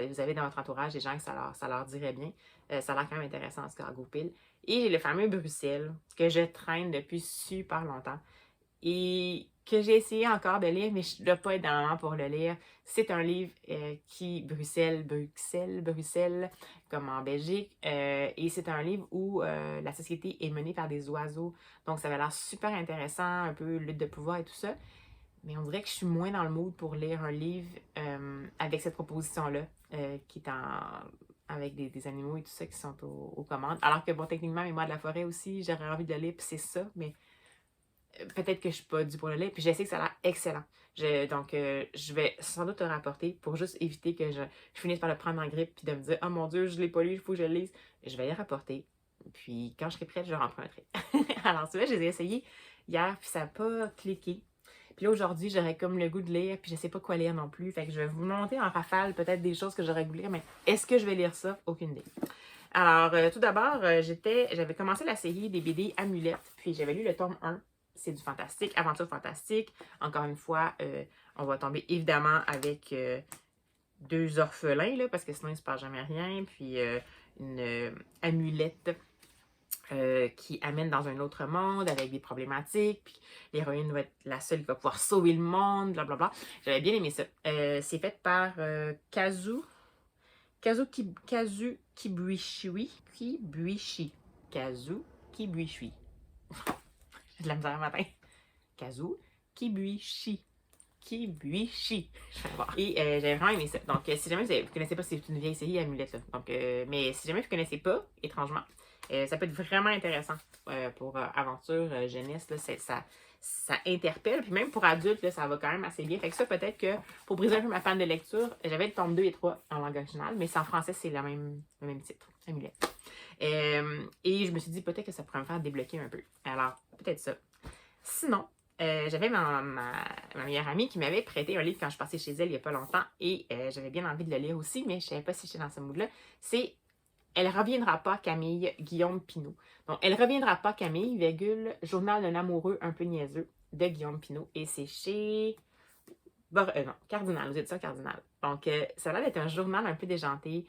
vous avez dans votre entourage des gens que ça leur dirait bien, ça a l'air quand même intéressant, Oscar Goupil. Et j'ai le fameux Bruxelles que je traîne depuis super longtemps et que j'ai essayé encore de lire, mais je ne dois pas être dans le moment pour le lire. C'est un livre Bruxelles, comme en Belgique, et c'est un livre où la société est menée par des oiseaux. Donc, ça avait l'air super intéressant, un peu lutte de pouvoir et tout ça. Mais on dirait que je suis moins dans le mood pour lire un livre avec cette proposition-là, qui est avec des animaux et tout ça qui sont aux commandes. Alors que, bon, techniquement, Mémoire de la forêt aussi, j'aurais envie de le lire, puis c'est ça, mais peut-être que je suis pas due pour le lire, puis je sais que ça a l'air excellent. Donc, je vais sans doute te rapporter pour juste éviter que je finisse par le prendre en grippe puis de me dire « Oh mon Dieu, je l'ai pas lu, il faut que je le lise. » Je vais le rapporter, puis quand je serai prête, je le remprunterai. Alors, tu vois, je les ai essayés hier, puis ça n'a pas cliqué. Puis là, aujourd'hui, j'aurais comme le goût de lire, puis je sais pas quoi lire non plus. Fait que je vais vous monter en rafale peut-être des choses que j'aurais goût de lire, mais est-ce que je vais lire ça? Aucune idée. Alors, tout d'abord, j'avais commencé la série des BD Amulettes, puis j'avais lu le tome 1. C'est du fantastique, aventure fantastique. Encore une fois, on va tomber évidemment avec deux orphelins, là, parce que sinon il ne se passe jamais rien. Puis une amulette qui amène dans un autre monde avec des problématiques. Puis l'héroïne va être la seule qui va pouvoir sauver le monde, blablabla. J'avais bien aimé ça. C'est fait par Kazu Kibuishi. Kazu Kibuishi. J'ai de la misère matin. Kazu Kibuishi. Kibuishi. Je vais voir. Et j'avais vraiment aimé ça. Donc, si jamais vous ne connaissez pas, c'est une vieille série Amulette. Là. Donc, mais si jamais vous ne connaissez pas, étrangement, ça peut être vraiment intéressant pour aventure, jeunesse. Là, ça interpelle. Puis même pour adultes, là, ça va quand même assez bien. Fait que ça, peut-être que pour briser un peu ma panne de lecture, j'avais le tome 2 et 3 en langue originale, mais c'est en français, c'est le même titre, Amulette. Et je me suis dit peut-être que ça pourrait me faire débloquer un peu. Alors, peut-être ça. Sinon, j'avais ma meilleure amie qui m'avait prêté un livre quand je passais chez elle il n'y a pas longtemps et j'avais bien envie de le lire aussi, mais je ne savais pas si j'étais dans ce mood-là. C'est Elle reviendra pas, Camille, Guillaume Pinault. Donc, Elle reviendra pas, Camille, virgule, journal d'un amoureux un peu niaiseux de Guillaume Pinault. Et c'est chez non, Cardinal, vous êtes ça, Cardinal. Donc, ça a l'air d'être un journal un peu déjanté.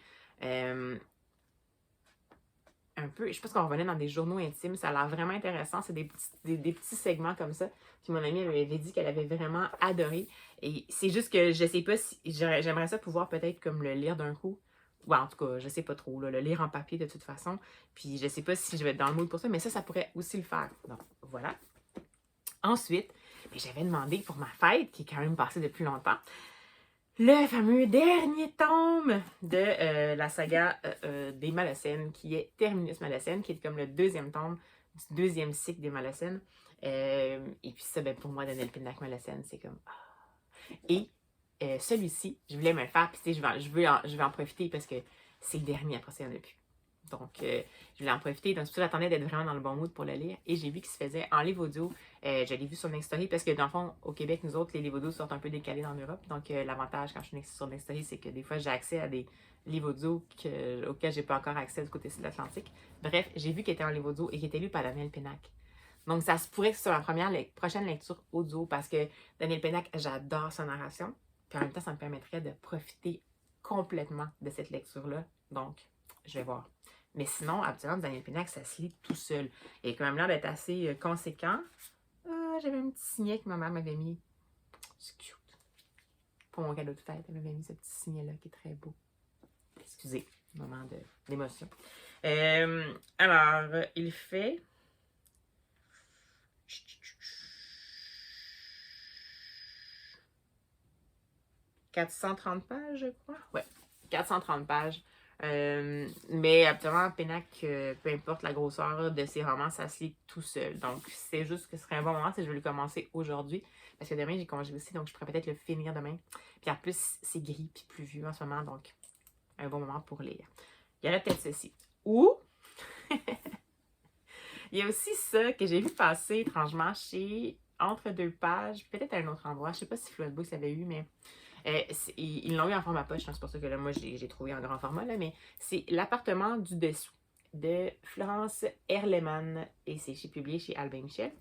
Un peu, je pense qu'on revenait dans des journaux intimes, ça a l'air vraiment intéressant, c'est des petits segments comme ça. Puis mon amie elle m'avait dit qu'elle avait vraiment adoré. Et c'est juste que je sais pas si, j'aimerais ça pouvoir peut-être comme le lire d'un coup. Ou en tout cas, je sais pas trop, là, le lire en papier de toute façon. Puis je sais pas si je vais être dans le mood pour ça, mais ça pourrait aussi le faire. Donc voilà. Ensuite, j'avais demandé pour ma fête, qui est quand même passée depuis longtemps, le fameux dernier tome de la saga des Malocènes, qui est Terminus Malocène, qui est comme le deuxième tome du deuxième cycle des Malocènes. Et puis ça, ben, pour moi, Daniel Pinnac Malocène, c'est comme... Et celui-ci, je voulais me le faire, puis je vais en profiter parce que c'est le dernier, après ça, il n'y en a plus. Donc, je voulais en profiter. Donc, j'attendais d'être vraiment dans le bon mood pour le lire. Et j'ai vu qu'il se faisait en livre audio. Je l'ai vu sur Nextory parce que, dans le fond, au Québec, nous autres, les livres audio sortent un peu décalés en Europe. Donc, l'avantage quand je suis sur Nextory, c'est que des fois, j'ai accès à des livres audio auxquels je n'ai pas encore accès du côté de l'Atlantique. Bref, j'ai vu qu'il était en livre audio et qu'il était lu par Daniel Pinnac. Donc, ça se pourrait que ce soit ma prochaine lecture audio parce que Daniel Pinnac, j'adore sa narration. Puis en même temps, ça me permettrait de profiter complètement de cette lecture-là. Donc, je vais voir. Mais sinon, habituellement, Daniel Pinnac, ça se lit tout seul. Il a quand même l'air d'être assez conséquent. J'avais un petit signet que ma mère m'avait mis. C'est cute. Pour mon cadeau de fête, elle m'avait mis ce petit signet-là qui est très beau. Excusez, moment d'émotion. Alors, il fait... « 430 pages, je crois. Ouais, 430 pages. Mais absolument, Pinnac, peu importe la grosseur de ses romans, ça se lit tout seul. Donc, c'est juste que ce serait un bon moment si je veux le commencer aujourd'hui. Parce que demain, j'ai congé aussi, donc je pourrais peut-être le finir demain. Puis en plus, c'est gris puis pluvieux en ce moment, donc un bon moment pour lire. Il y aurait peut-être ceci. Ou, il y a aussi ça que j'ai vu passer étrangement chez Entre deux pages, peut-être à un autre endroit. Je ne sais pas si Fluid Books l'avait eu, mais ils l'ont eu en format poche, c'est pour ça que là, moi, j'ai trouvé en grand format, là, mais c'est L'appartement du dessous de Florence Erlemann et c'est publié chez Albin Michel.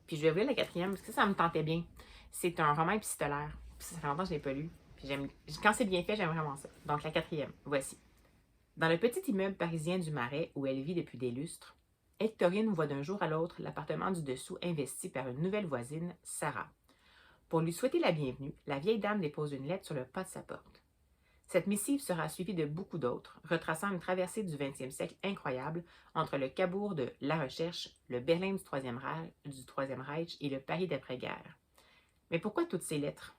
Puis je vais ouvrir la quatrième parce que ça me tentait bien. C'est un roman épistolaire. Puis ça fait longtemps que je ne l'ai pas lu. Puis quand c'est bien fait, j'aime vraiment ça. Donc la quatrième, voici. Dans le petit immeuble parisien du Marais où elle vit depuis des lustres, Hectorine voit d'un jour à l'autre l'appartement du dessous investi par une nouvelle voisine, Sarah. Pour lui souhaiter la bienvenue, la vieille dame dépose une lettre sur le pas de sa porte. Cette missive sera suivie de beaucoup d'autres, retraçant une traversée du 20e siècle incroyable entre le Cabourg de La Recherche, le Berlin du Troisième Reich et le Paris d'après-guerre. Mais pourquoi toutes ces lettres?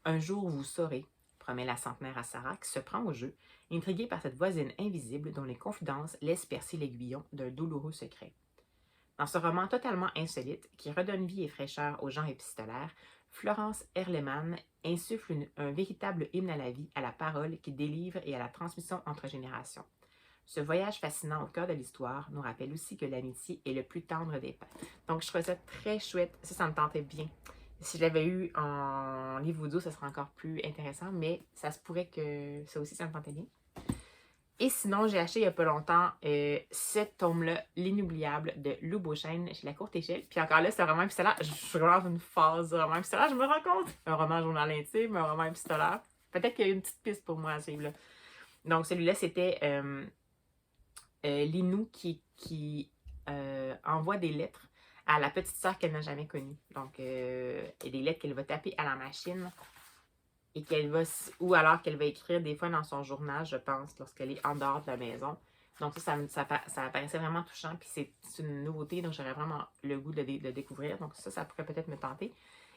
Un jour vous saurez, promet la centenaire à Sarah, qui se prend au jeu, intriguée par cette voisine invisible dont les confidences laissent percer l'aiguillon d'un douloureux secret. Dans ce roman totalement insolite, qui redonne vie et fraîcheur au genre épistolaire, Florence Erlemann insuffle un véritable hymne à la vie, à la parole qui délivre et à la transmission entre générations. Ce voyage fascinant au cœur de l'histoire nous rappelle aussi que l'amitié est le plus tendre des pères. Donc, je trouvais ça très chouette. Ça me tentait bien. Si je l'avais eu en livre audio, ça serait encore plus intéressant, mais ça se pourrait que ça aussi, ça me tentait bien. Et sinon, j'ai acheté il n'y a pas longtemps ce tome-là, L'Inoubliable de Lou Beauchesne chez La Courte Échelle. Puis encore là, c'est un roman épistolaire. Je suis vraiment dans une phase de roman épistolaire, je me rends compte. Un roman journal intime, un roman épistolaire. Peut-être qu'il y a une petite piste pour moi à suivre là. Donc celui-là, c'était Linou qui envoie des lettres à la petite sœur qu'elle n'a jamais connue. Donc, et des lettres qu'elle va taper à la machine. Et qu'elle va, ou alors qu'elle va écrire des fois dans son journal, je pense, lorsqu'elle est en dehors de la maison. Donc ça apparaissait vraiment touchant, puis c'est une nouveauté, donc j'aurais vraiment le goût de le découvrir. Donc ça pourrait peut-être me tenter.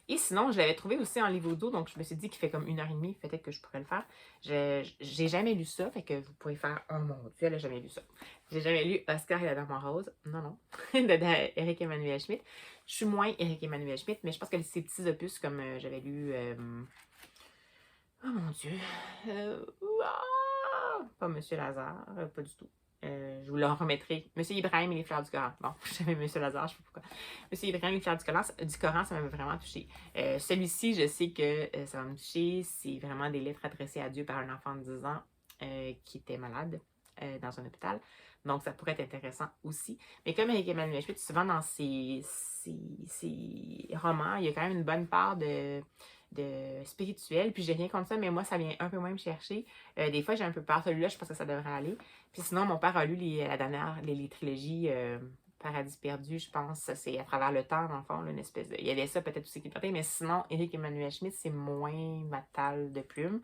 Et sinon, je l'avais trouvé aussi en livre audio, donc je me suis dit qu'il fait comme 1 heure et demie, peut-être que je pourrais le faire. J'ai jamais lu ça, fait que vous pouvez faire, oh mon Dieu, elle a jamais lu ça. J'ai jamais lu Oscar et la Dame en rose, non, non, de Éric Emmanuel Schmitt. Je suis moins Éric Emmanuel Schmitt, mais je pense que ces petits opus, comme j'avais lu, oh mon Dieu, euh, pas Monsieur Lazare, pas du tout. Je vous le remettrai. Monsieur Ibrahim et les fleurs du Coran. Bon, j'avais Monsieur Lazare, je sais pas pourquoi. Monsieur Ibrahim et les fleurs du Coran, ça m'avait vraiment touché. Celui-ci, je sais que ça va me toucher. C'est vraiment des lettres adressées à Dieu par un enfant de 10 ans qui était malade dans un hôpital. Donc, ça pourrait être intéressant aussi. Mais comme avec Emmanuel Schmitt, souvent dans ses romans, il y a quand même une bonne part de spirituel. Puis j'ai rien contre ça, mais moi, ça vient un peu moins me chercher. Des fois, j'ai un peu peur. Celui-là, je pense que ça devrait aller. Puis sinon, mon père a lu la dernière, les trilogies Paradis perdu, je pense. Ça, c'est à travers le temps, dans le fond, là, une espèce de. Il y avait ça peut-être aussi qui était, mais sinon, Éric Emmanuel Schmitt, c'est moins ma talle de plume.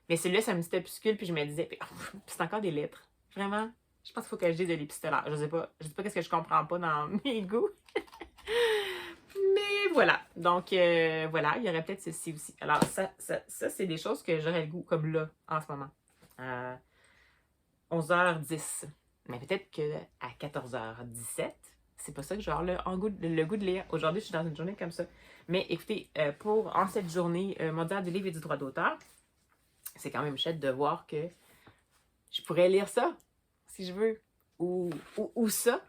Mais celui-là, c'est un petit opuscule, puis je me disais, puis c'est encore des lettres. Vraiment, je pense qu'il faut que je dise de l'épistolaire. Je sais pas qu'est-ce que je comprends pas dans mes goûts. Mais voilà. Donc, voilà, il y aurait peut-être ceci aussi. Alors, ça c'est des choses que j'aurais le goût, comme là, en ce moment. 11h10. Mais peut-être qu'à 14h17, c'est pas ça que je vais avoir le goût de lire. Aujourd'hui, je suis dans une journée comme ça. Mais écoutez, en cette journée mondiale du livre et du droit d'auteur, c'est quand même chouette de voir que je pourrais lire ça, si je veux. Ou ça.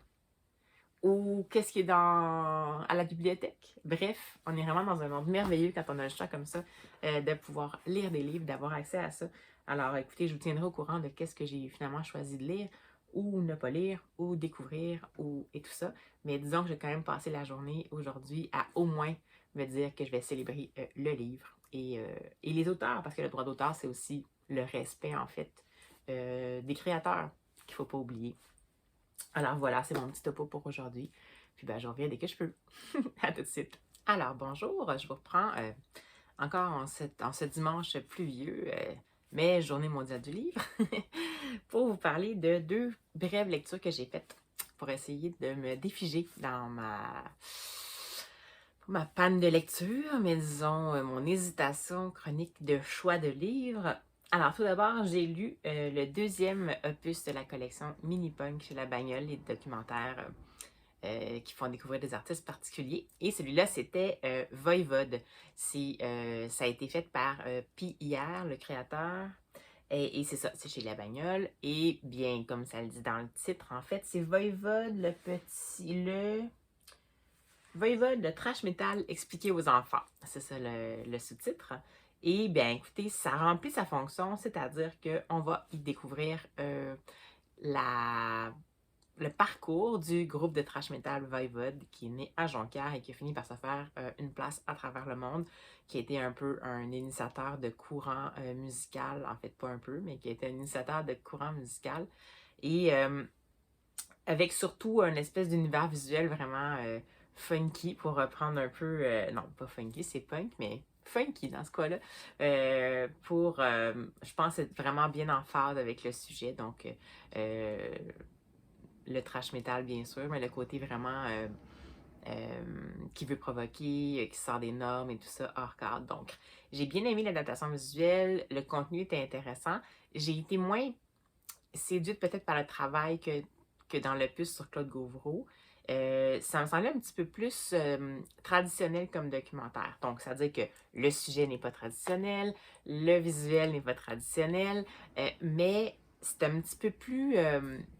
Ou qu'est-ce qui est à la bibliothèque. Bref, on est vraiment dans un monde merveilleux quand on a le choix comme ça de pouvoir lire des livres, d'avoir accès à ça. Alors, écoutez, je vous tiendrai au courant de qu'est-ce que j'ai finalement choisi de lire, ou ne pas lire, ou découvrir, et tout ça. Mais disons que j'ai quand même passé la journée aujourd'hui à au moins me dire que je vais célébrer le livre et les auteurs, parce que le droit d'auteur, c'est aussi le respect, en fait, des créateurs qu'il ne faut pas oublier. Alors voilà, c'est mon petit topo pour aujourd'hui. Puis ben, je reviens dès que je peux. À tout de suite. Alors bonjour, je vous reprends encore en ce dimanche pluvieux, mais journée mondiale du livre, pour vous parler de 2 brèves lectures que j'ai faites pour essayer de me défiger dans ma panne de lecture, mais disons mon hésitation chronique de choix de livres. Alors, tout d'abord, j'ai lu le 2e opus de la collection Mini Punk chez La Bagnole, les documentaires qui font découvrir des artistes particuliers. Et celui-là, c'était Voivode. Ça a été fait par P.I.R., le créateur. Et c'est ça, c'est chez La Bagnole. Et bien, comme ça le dit dans le titre, en fait, c'est Voivode, Voivode, le trash metal expliqué aux enfants. C'est ça le sous-titre. Et bien, écoutez, ça remplit sa fonction, c'est-à-dire qu'on va y découvrir le parcours du groupe de trash metal Voivode qui est né à Jonquière et qui a fini par se faire une place à travers le monde, qui a été un peu un initiateur de courant musical, en fait pas un peu, mais qui a été un initiateur de courant musical. Et avec surtout un espèce d'univers visuel vraiment funky, pour reprendre un peu, non pas funky, c'est punk, mais funky dans ce cas-là, je pense, être vraiment bien en phase avec le sujet, donc le trash metal bien sûr, mais le côté vraiment qui veut provoquer, qui sort des normes et tout ça hors cadre. Donc, j'ai bien aimé l'adaptation visuelle, le contenu était intéressant. J'ai été moins séduite peut-être par le travail que dans l'opus sur Claude Gauvreau. Ça me semblait un petit peu plus traditionnel comme documentaire. Donc, ça veut dire que le sujet n'est pas traditionnel, le visuel n'est pas traditionnel, mais c'est un petit peu plus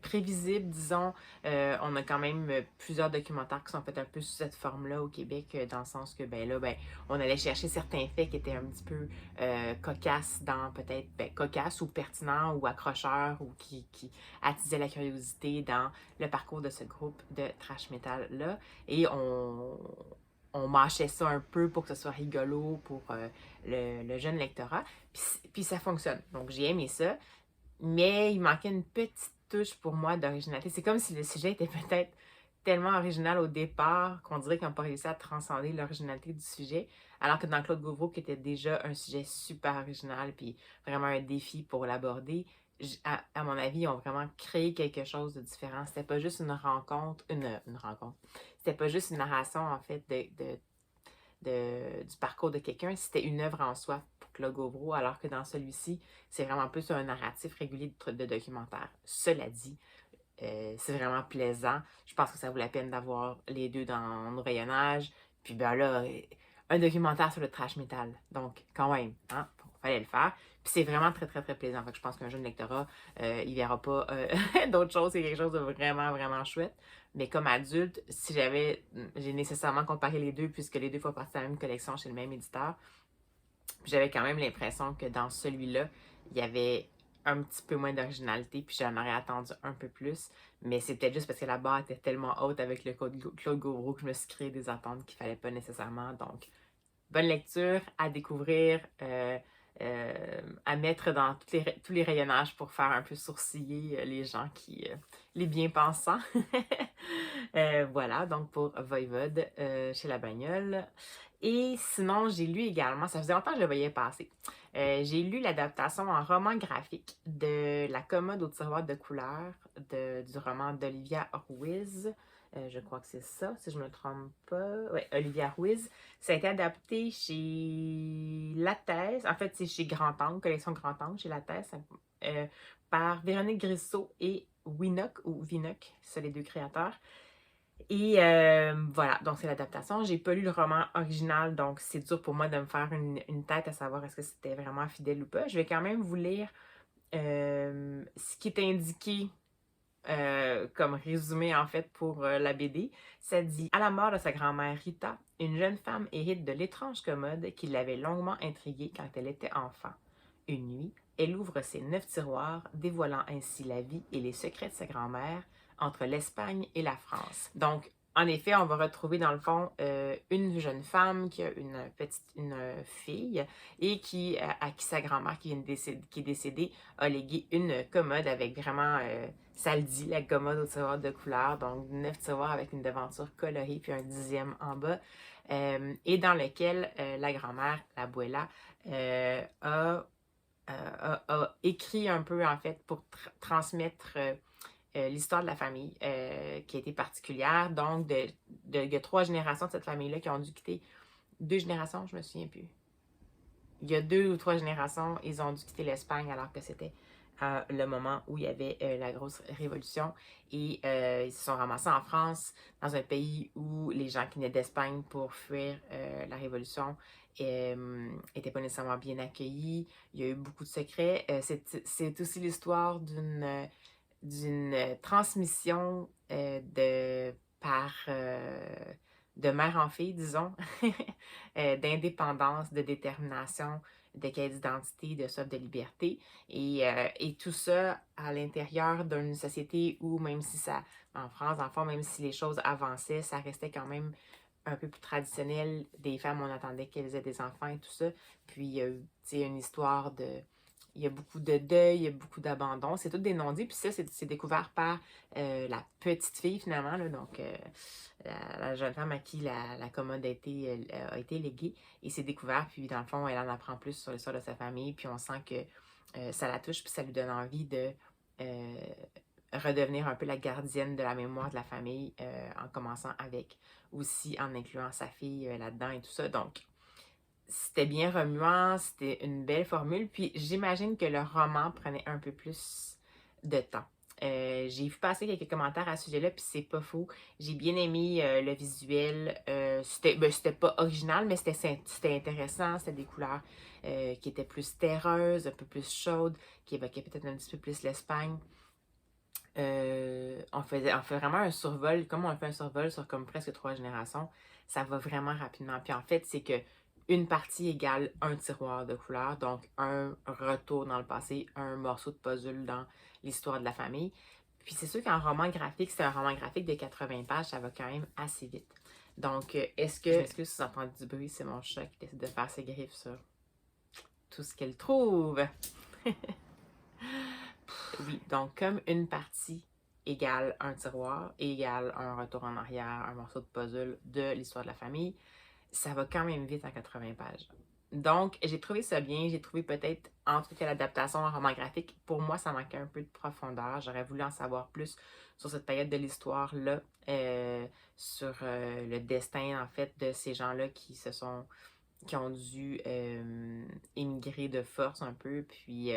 prévisible, disons. On a quand même plusieurs documentaires qui sont faits un peu sous cette forme-là au Québec, dans le sens que, ben là, ben, on allait chercher certains faits qui étaient un petit peu cocasses peut-être, cocasses ou pertinents ou accrocheurs ou qui attisaient la curiosité dans le parcours de ce groupe de trash metal-là. Et on mâchait ça un peu pour que ce soit rigolo pour le jeune lectorat. Puis ça fonctionne. Donc j'ai aimé ça. Mais il manquait une petite touche pour moi d'originalité. C'est comme si le sujet était peut-être tellement original au départ qu'on dirait qu'ils n'ont pas réussi à transcender l'originalité du sujet. Alors que dans Claude Gauvreau, qui était déjà un sujet super original, puis vraiment un défi pour l'aborder, à mon avis, ils ont vraiment créé quelque chose de différent. C'était pas juste une rencontre. C'était pas juste une narration, en fait, du parcours de quelqu'un, c'était une œuvre en soi pour Claude Gauvreau, alors que dans celui-ci, c'est vraiment plus un narratif régulier de documentaire. Cela dit, c'est vraiment plaisant. Je pense que ça vaut la peine d'avoir les deux dans nos rayonnages. Puis ben là, un documentaire sur le trash metal. Donc, quand même, hein, fallait le faire. Puis c'est vraiment très, très, très plaisant. Fait que je pense qu'un jeune lectorat, il verra pas d'autres choses. C'est quelque chose de vraiment, vraiment chouette. Mais comme adulte, si j'ai nécessairement comparé les deux, puisque les deux font partie de la même collection chez le même éditeur, j'avais quand même l'impression que dans celui-là, il y avait un petit peu moins d'originalité, puis j'en aurais attendu un peu plus. Mais c'est peut-être juste parce que la barre était tellement haute avec le Claude Gauvreau que je me suis créé des attentes qu'il fallait pas nécessairement. Donc, bonne lecture à découvrir, à mettre dans tous les rayonnages pour faire un peu sourciller les gens les bien-pensants. Voilà, donc pour Voivode chez La Bagnole. Et sinon, j'ai lu également, ça faisait longtemps que je le voyais passer, j'ai lu l'adaptation en roman graphique de La commode au tiroir de couleurs du roman d'Olivia Ruiz. Je crois que c'est ça, si je ne me trompe pas. Oui, Olivia Ruiz. Ça a été adapté chez Lattès. En fait, c'est chez Grand Angle, collection Grand Angle, chez Lattès, par Véronique Grissot et Winock, ou Vinock, c'est les deux créateurs. Et voilà, donc c'est l'adaptation. J'ai pas lu le roman original, donc c'est dur pour moi de me faire une tête à savoir est-ce que c'était vraiment fidèle ou pas. Je vais quand même vous lire ce qui est indiqué comme résumé en fait pour la BD. Ça dit: à la mort de sa grand-mère Rita, une jeune femme hérite de l'étrange commode qui l'avait longuement intriguée quand elle était enfant. Une nuit, elle ouvre ses 9 tiroirs, dévoilant ainsi la vie et les secrets de sa grand-mère entre l'Espagne et la France. Donc, en effet, on va retrouver dans le fond une jeune femme qui a une fille et à qui sa grand-mère qui est décédée a légué une commode avec vraiment, ça le dit, la commode au tiroir de couleur, donc 9 tiroirs avec une devanture colorée puis un 10e en bas, et dans lequel la grand-mère, l'abuela, a écrit un peu en fait pour transmettre l'histoire de la famille qui a été particulière. Donc, il y a 3 générations de cette famille-là qui ont dû quitter. 2 générations, je me souviens plus. Il y a 2 ou 3 générations, ils ont dû quitter l'Espagne alors que c'était le moment où il y avait la grosse révolution. Et ils se sont ramassés en France, dans un pays où les gens qui venaient d'Espagne pour fuir la révolution n'étaient pas nécessairement bien accueillis. Il y a eu beaucoup de secrets. C'est aussi l'histoire d'une transmission de mère en fille, disons, d'indépendance, de détermination, de quête d'identité, de soif de liberté. Et tout ça à l'intérieur d'une société où, même si en France, dans le fond, même si les choses avançaient, ça restait quand même un peu plus traditionnel. Des femmes, on attendait qu'elles aient des enfants et tout ça. Puis, il y a eu, une histoire il y a beaucoup de deuil, il y a beaucoup d'abandon. C'est tout des non-dits. Puis ça, c'est découvert par la petite fille, finalement. Là, donc, la jeune femme à qui la commode a été léguée. Et c'est découvert. Puis, dans le fond, elle en apprend plus sur l'histoire de sa famille. Puis, on sent que ça la touche. Puis, ça lui donne envie de redevenir un peu la gardienne de la mémoire de la famille. En commençant avec aussi, en incluant sa fille là-dedans et tout ça. Donc, c'était bien remuant, c'était une belle formule. Puis j'imagine que le roman prenait un peu plus de temps. J'ai vu passer quelques commentaires à ce sujet-là, puis c'est pas faux. J'ai bien aimé le visuel. C'était pas original, mais c'était intéressant. C'était des couleurs qui étaient plus terreuses, un peu plus chaudes, qui évoquaient peut-être un petit peu plus l'Espagne. On fait vraiment un survol, comme on fait un survol sur comme presque 3 générations, ça va vraiment rapidement. Puis en fait, c'est que une partie égale un tiroir de couleurs, donc un retour dans le passé, un morceau de puzzle dans l'histoire de la famille. Puis c'est sûr qu'en roman graphique, c'est un roman graphique de 80 pages, ça va quand même assez vite. Donc, est-ce que si vous entendez du bruit, c'est mon chat qui décide de faire ses griffes sur tout ce qu'elle trouve. Oui, donc comme une partie égale un tiroir, égale un retour en arrière, un morceau de puzzle de l'histoire de la famille, ça va quand même vite en 80 pages. Donc, j'ai trouvé ça bien. J'ai trouvé peut-être, en tout cas, l'adaptation en roman graphique. Pour moi, ça manquait un peu de profondeur. J'aurais voulu en savoir plus sur cette période de l'histoire-là, sur le destin, en fait, de ces gens-là qui ont dû émigrer de force un peu, puis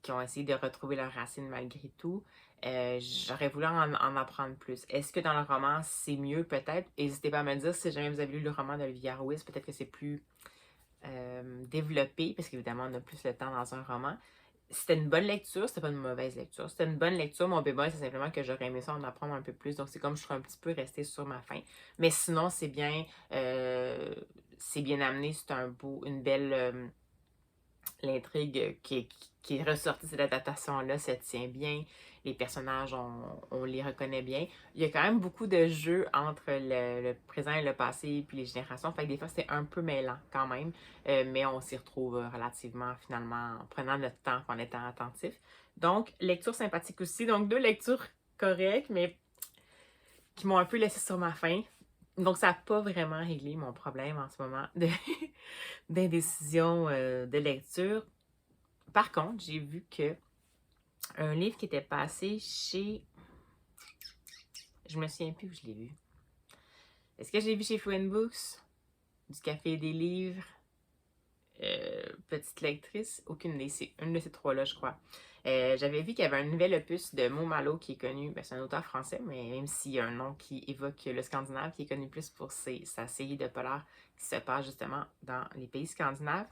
qui ont essayé de retrouver leurs racines malgré tout. J'aurais voulu en apprendre plus. Est-ce que dans le roman, c'est mieux peut-être? N'hésitez pas à me le dire si jamais vous avez lu le roman d'Olivia Ruiz, peut-être que c'est plus développé, parce qu'évidemment, on a plus le temps dans un roman. C'était une bonne lecture, c'était pas une mauvaise lecture. C'était une bonne lecture. Mon bémol, c'est simplement que j'aurais aimé ça en apprendre un peu plus. Donc, c'est comme je serais un petit peu restée sur ma faim. Mais sinon, c'est bien amené. C'est une belle. L'intrigue qui est ressortie de cette adaptation-là se tient bien. Les personnages, on les reconnaît bien. Il y a quand même beaucoup de jeux entre le présent et le passé, puis les générations. Fait que des fois, c'est un peu mêlant quand même. Mais on s'y retrouve relativement, finalement, en prenant notre temps, en étant attentif. Donc, lecture sympathique aussi. Donc, 2 lectures correctes, mais qui m'ont un peu laissé sur ma faim. Donc, ça n'a pas vraiment réglé mon problème en ce moment d'indécision de lecture. Par contre, j'ai vu que un livre qui était passé chez... Je me souviens plus où je l'ai vu. Est-ce que je l'ai vu chez Fluent Books? Du Café des livres? Petite lectrice? Aucune idée. C'est une de ces 3-là, je crois. J'avais vu qu'il y avait un nouvel opus de Mo Malo qui est connu. Ben, c'est un auteur français, mais même s'il y a un nom qui évoque le Scandinave, qui est connu plus pour sa série de polar qui se passe justement dans les pays scandinaves.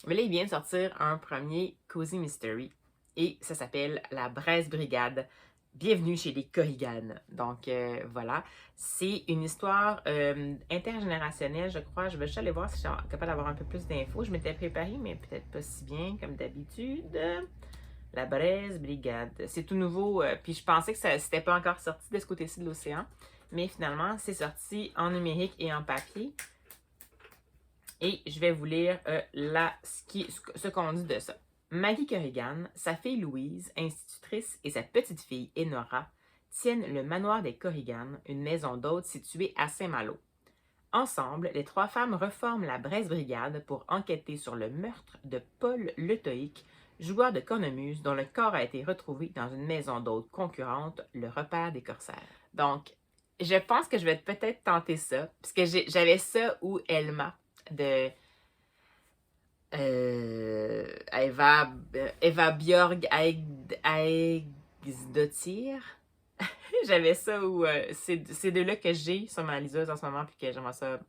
Mais là, il vient de sortir un premier Cozy Mystery et ça s'appelle La Braise Brigade. Bienvenue chez les Corrigan. Donc voilà, c'est une histoire intergénérationnelle, je crois. Je vais juste aller voir si je suis capable d'avoir un peu plus d'infos. Je m'étais préparée, mais peut-être pas si bien comme d'habitude. La Braise Brigade. C'est tout nouveau, puis je pensais que ça c'était pas encore sorti de ce côté-ci de l'océan. Mais finalement, c'est sorti en numérique et en papier. Et je vais vous lire ce qu'on dit de ça. Maggie Corrigan, sa fille Louise, institutrice, et sa petite-fille Enora tiennent le manoir des Corrigan, une maison d'hôtes située à Saint-Malo. Ensemble, les 3 femmes reforment la Braise Brigade pour enquêter sur le meurtre de Paul Letoïc, joueur de cornemuse dont le corps a été retrouvé dans une maison d'hôtes concurrente, le Repère des Corsaires. Donc, je pense que je vais peut-être tenter ça, parce que j'avais ça ou Elma de Eva Björg Eigsdottir. J'avais ça où c'est de là que j'ai sur ma liseuse en ce moment, puis que j'aimerais ça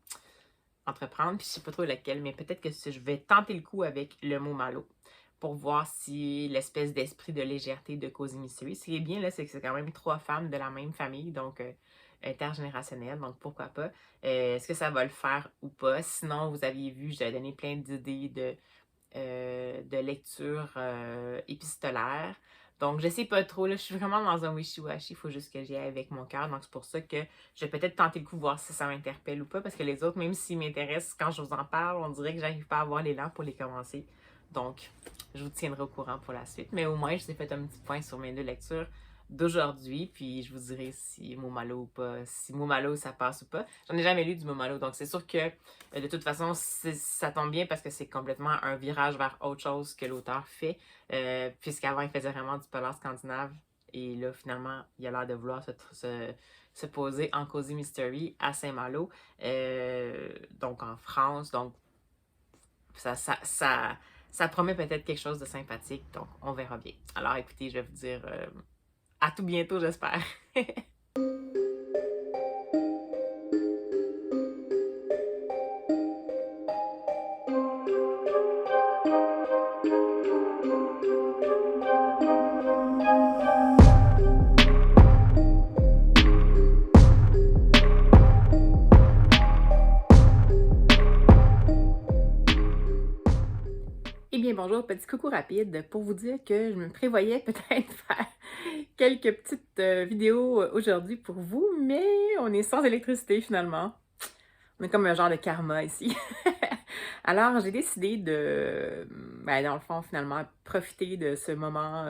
entreprendre, puis je sais pas trop lequel, mais peut-être que je vais tenter le coup avec le mot Malo pour voir si l'espèce d'esprit de légèreté de Cozy Mystery. Ce qui est bien là, c'est que c'est quand même 3 femmes de la même famille, donc intergénérationnelle, donc pourquoi pas. Est-ce que ça va le faire ou pas? Sinon, vous aviez vu, j'avais donné plein d'idées de lecture épistolaire. Donc, je sais pas trop, là, je suis vraiment dans un wishy-washy, il faut juste que j'y aille avec mon cœur. Donc, c'est pour ça que je vais peut-être tenter le coup, voir si ça m'interpelle ou pas, parce que les autres, même s'ils m'intéressent, quand je vous en parle, on dirait que j'arrive pas à avoir l'élan pour les commencer. Donc, je vous tiendrai au courant pour la suite. Mais au moins, je vous ai fait un petit point sur mes 2 lectures d'aujourd'hui, puis je vous dirai si Momalo ou pas, si Momalo ça passe ou pas. J'en ai jamais lu du Momalo, donc c'est sûr que de toute façon, ça tombe bien parce que c'est complètement un virage vers autre chose que l'auteur fait, puisqu'avant il faisait vraiment du polar scandinave, et là finalement il a l'air de vouloir se poser en Cozy Mystery à Saint-Malo, donc en France, donc ça promet peut-être quelque chose de sympathique, donc on verra bien. Alors écoutez, je vais vous dire à tout bientôt, j'espère. Eh bien, bonjour, petit coucou rapide pour vous dire que je me prévoyais peut-être faire quelques petites vidéos aujourd'hui pour vous, mais on est sans électricité finalement. On est comme un genre de karma ici. Alors, j'ai décidé de, dans le fond, finalement, profiter de ce moment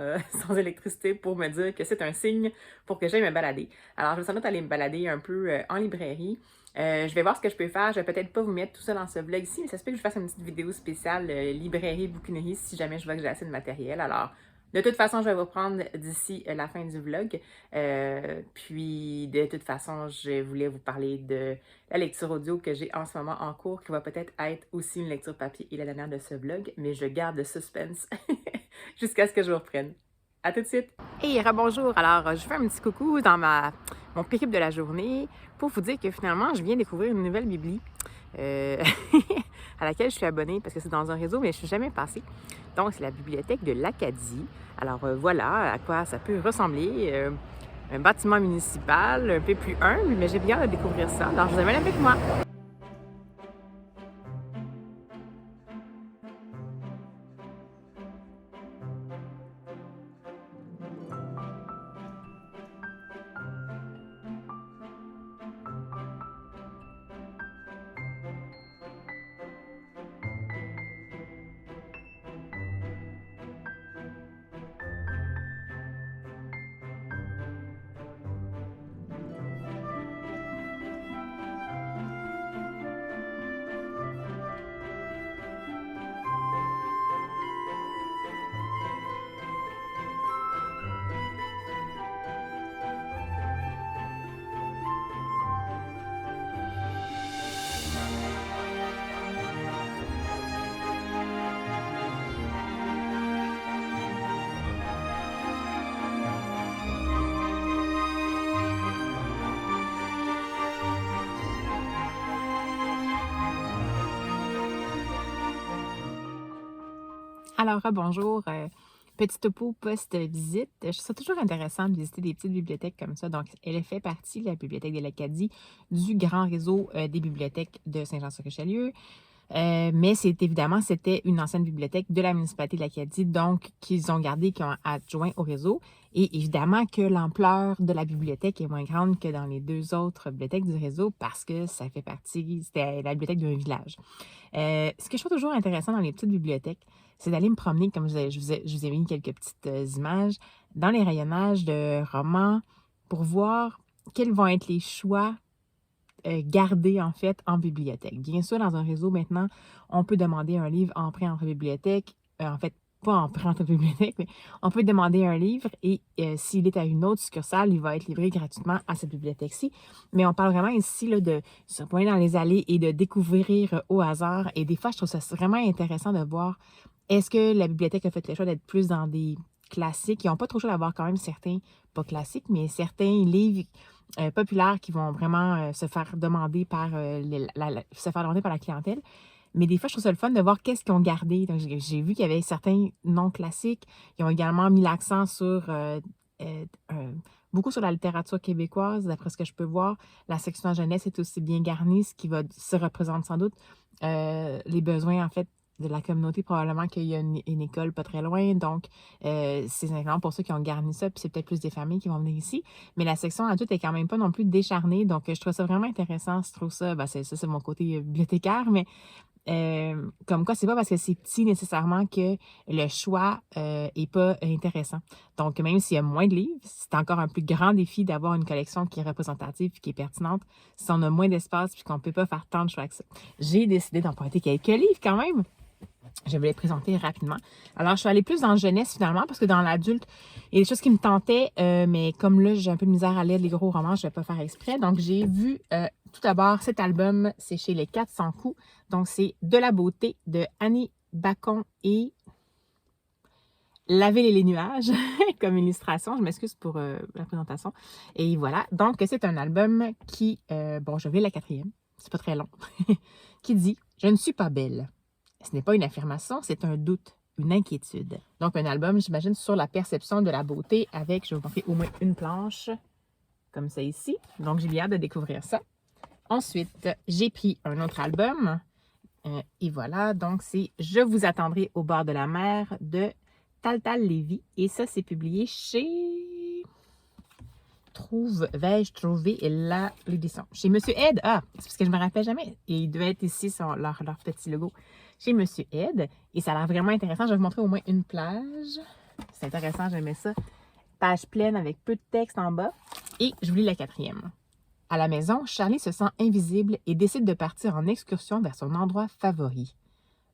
sans électricité pour me dire que c'est un signe pour que j'aille me balader. Alors, je vais sans doute aller me balader un peu en librairie. Je vais voir ce que je peux faire. Je vais peut-être pas vous mettre tout ça dans ce vlog ici, mais ça se peut que je fasse une petite vidéo spéciale librairie, bouquinerie, si jamais je vois que j'ai assez de matériel. Alors, de toute façon, je vais vous reprendre d'ici la fin du vlog. Puis, de toute façon, je voulais vous parler de la lecture audio que j'ai en ce moment en cours, qui va peut-être être aussi une lecture papier et la dernière de ce vlog, mais je garde le suspense jusqu'à ce que je vous reprenne. À tout de suite! Hey, rebonjour! Alors, je fais un petit coucou dans mon périple de la journée pour vous dire que finalement, je viens découvrir une nouvelle bibli à laquelle je suis abonnée parce que c'est dans un réseau, mais je ne suis jamais passée. Donc, c'est la bibliothèque de l'Acadie. Alors, voilà à quoi ça peut ressembler. Un bâtiment municipal un peu plus humble, mais j'ai bien hâte de découvrir ça. Alors, je vous amène avec moi. Alors, bonjour. Petit topo post-visite. Je trouve ça toujours intéressant de visiter des petites bibliothèques comme ça. Donc, elle fait partie, la bibliothèque de l'Acadie, du grand réseau des bibliothèques de Saint-Jean-sur-Richelieu. Mais c'était une ancienne bibliothèque de la municipalité de l'Acadie, donc qu'ils ont gardé, qui ont adjoint au réseau. Et évidemment que l'ampleur de la bibliothèque est moins grande que dans les deux autres bibliothèques du réseau parce que ça fait partie, c'était la bibliothèque d'un village. Ce que je trouve toujours intéressant dans les petites bibliothèques, c'est d'aller me promener, comme je vous ai mis quelques petites images, dans les rayonnages de romans pour voir quels vont être les choix gardés en fait en bibliothèque. Bien sûr, dans un réseau maintenant, on peut demander un livre en prêt entre bibliothèques. En fait, pas en prêt entre bibliothèques, mais on peut demander un livre et s'il est à une autre succursale, il va être livré gratuitement à cette bibliothèque-ci. Mais on parle vraiment ici là, de se promener dans les allées et de découvrir au hasard. Et des fois, je trouve ça vraiment intéressant de voir est-ce que la bibliothèque a fait le choix d'être plus dans des classiques. Ils n'ont pas trop le choix d'avoir quand même certains, pas classiques, mais certains livres populaires qui vont vraiment se faire demander par se faire demander par la clientèle. Mais des fois, je trouve ça le fun de voir qu'est-ce qu'ils ont gardé. Donc, j'ai vu qu'il y avait certains non classiques. Ils ont également mis l'accent sur beaucoup sur la littérature québécoise, d'après ce que je peux voir. La section jeunesse est aussi bien garnie, ce qui se représente sans doute les besoins, en fait, de la communauté. Probablement qu'il y a une école pas très loin. Donc, c'est simplement pour ceux qui ont garni ça. Puis c'est peut-être plus des familles qui vont venir ici. Mais la section adulte est quand même pas non plus décharnée. Donc, je trouve ça vraiment intéressant. Je trouve ça, c'est mon côté bibliothécaire, mais comme quoi, c'est pas parce que c'est petit nécessairement que le choix est pas intéressant. Donc, même s'il y a moins de livres, c'est encore un plus grand défi d'avoir une collection qui est représentative et qui est pertinente. Si on a moins d'espace et qu'on peut pas faire tant de choix que ça. J'ai décidé d'emprunter quelques livres quand même. Je vais les présenter rapidement. Alors, je suis allée plus dans la jeunesse finalement, parce que dans l'adulte, il y a des choses qui me tentaient, mais comme là, j'ai un peu de misère à lire les gros romans, je ne vais pas faire exprès. Donc, j'ai vu tout d'abord cet album, c'est chez Les 400 coups. Donc, c'est De la beauté de Annie Bacon et La ville et les nuages comme illustration. Je m'excuse pour la présentation. Et voilà. Donc, c'est un album qui, je vais la quatrième, c'est pas très long, qui dit « Je ne suis pas belle ». Ce n'est pas une affirmation, c'est un doute, une inquiétude. Donc, un album, j'imagine, sur la perception de la beauté avec, je vais vous montrer au moins une planche, comme ça ici. Donc, j'ai bien hâte de découvrir ça. Ensuite, j'ai pris un autre album. Et voilà, donc c'est « Je vous attendrai au bord de la mer » de Tal Tal Lévy. Et ça, c'est publié chez vais-je trouver l'édition? Chez Monsieur Ed. Ah, c'est parce que je me rappelle jamais. Et il devait être ici sur leur petit logo. Chez Monsieur Ed. Et ça a l'air vraiment intéressant. Je vais vous montrer au moins une plage. C'est intéressant, j'aimais ça. Page pleine avec peu de texte en bas. Et je vous lis la 4e. À la maison, Charlie se sent invisible et décide de partir en excursion vers son endroit favori.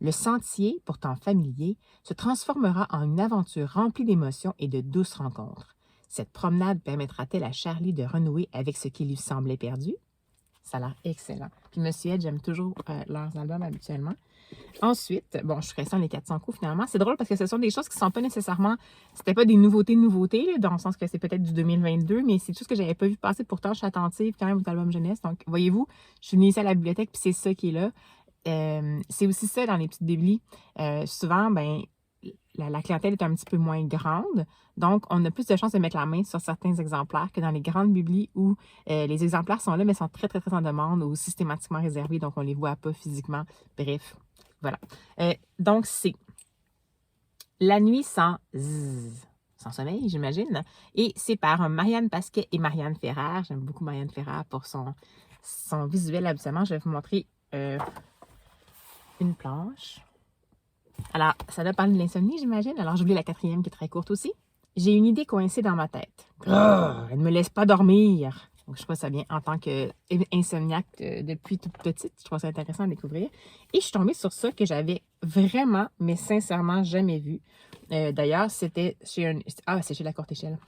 Le sentier, pourtant familier, se transformera en une aventure remplie d'émotions et de douces rencontres. Cette promenade permettra-t-elle à Charlie de renouer avec ce qui lui semblait perdu? Ça a l'air excellent. Puis Monsieur Ed, j'aime toujours leurs albums habituellement. Ensuite, bon, je ferais ça les 400 coups finalement. C'est drôle parce que ce sont des choses qui ne sont pas nécessairement... C'était pas des nouveautés, là, dans le sens que c'est peut-être du 2022, mais c'est tout ce que j'avais pas vu passer. Pourtant, je suis attentive quand même aux albums jeunesse. Donc, voyez-vous, je suis venue ici à la bibliothèque, puis c'est ça qui est là. C'est aussi ça dans les petites biblis. Souvent, ben, la clientèle est un petit peu moins grande, donc on a plus de chances de mettre la main sur certains exemplaires que dans les grandes biblis où les exemplaires sont là, mais sont très, très, très en demande ou systématiquement réservés, donc on ne les voit pas physiquement. Bref, voilà. Donc, c'est La nuit sans sommeil, j'imagine, et c'est par Marianne Pasquet et Marianne Ferrer. J'aime beaucoup Marianne Ferrer pour son visuel, absolument. Je vais vous montrer une planche. Alors, ça doit parler de l'insomnie, j'imagine. Alors, j'oublie la 4e qui est très courte aussi. J'ai une idée coincée dans ma tête. Elle ne me laisse pas dormir. Donc, je trouve ça bien en tant qu'insomniaque depuis toute petite. Je trouve ça intéressant à découvrir. Et je suis tombée sur ça que j'avais vraiment, mais sincèrement, jamais vu. D'ailleurs, c'était chez c'est chez La Courte Échelle.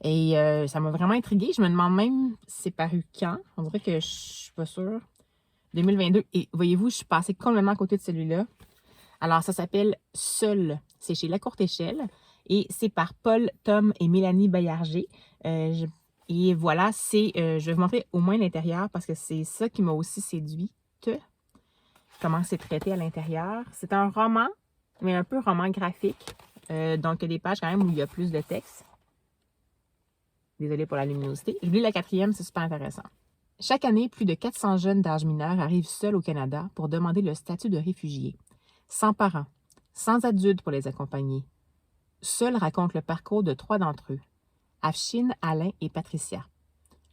Et ça m'a vraiment intriguée. Je me demande même c'est paru quand. On dirait que je suis pas sûre. 2022. Et voyez-vous, je suis passée complètement à côté de celui-là. Alors, ça s'appelle Seul. C'est chez La Courte Échelle et c'est par Paul, Tom et Mélanie Baillarger. Et voilà, je vais vous montrer au moins l'intérieur parce que c'est ça qui m'a aussi séduite. Comment c'est traité à l'intérieur. C'est un roman, mais un peu roman graphique. Donc, il y a des pages quand même où il y a plus de texte. Désolée pour la luminosité. Je lis la 4e, c'est super intéressant. Chaque année, plus de 400 jeunes d'âge mineur arrivent seuls au Canada pour demander le statut de réfugié. Sans parents, sans adultes pour les accompagner. Seuls racontent le parcours de 3 d'entre eux, Afshin, Alain et Patricia.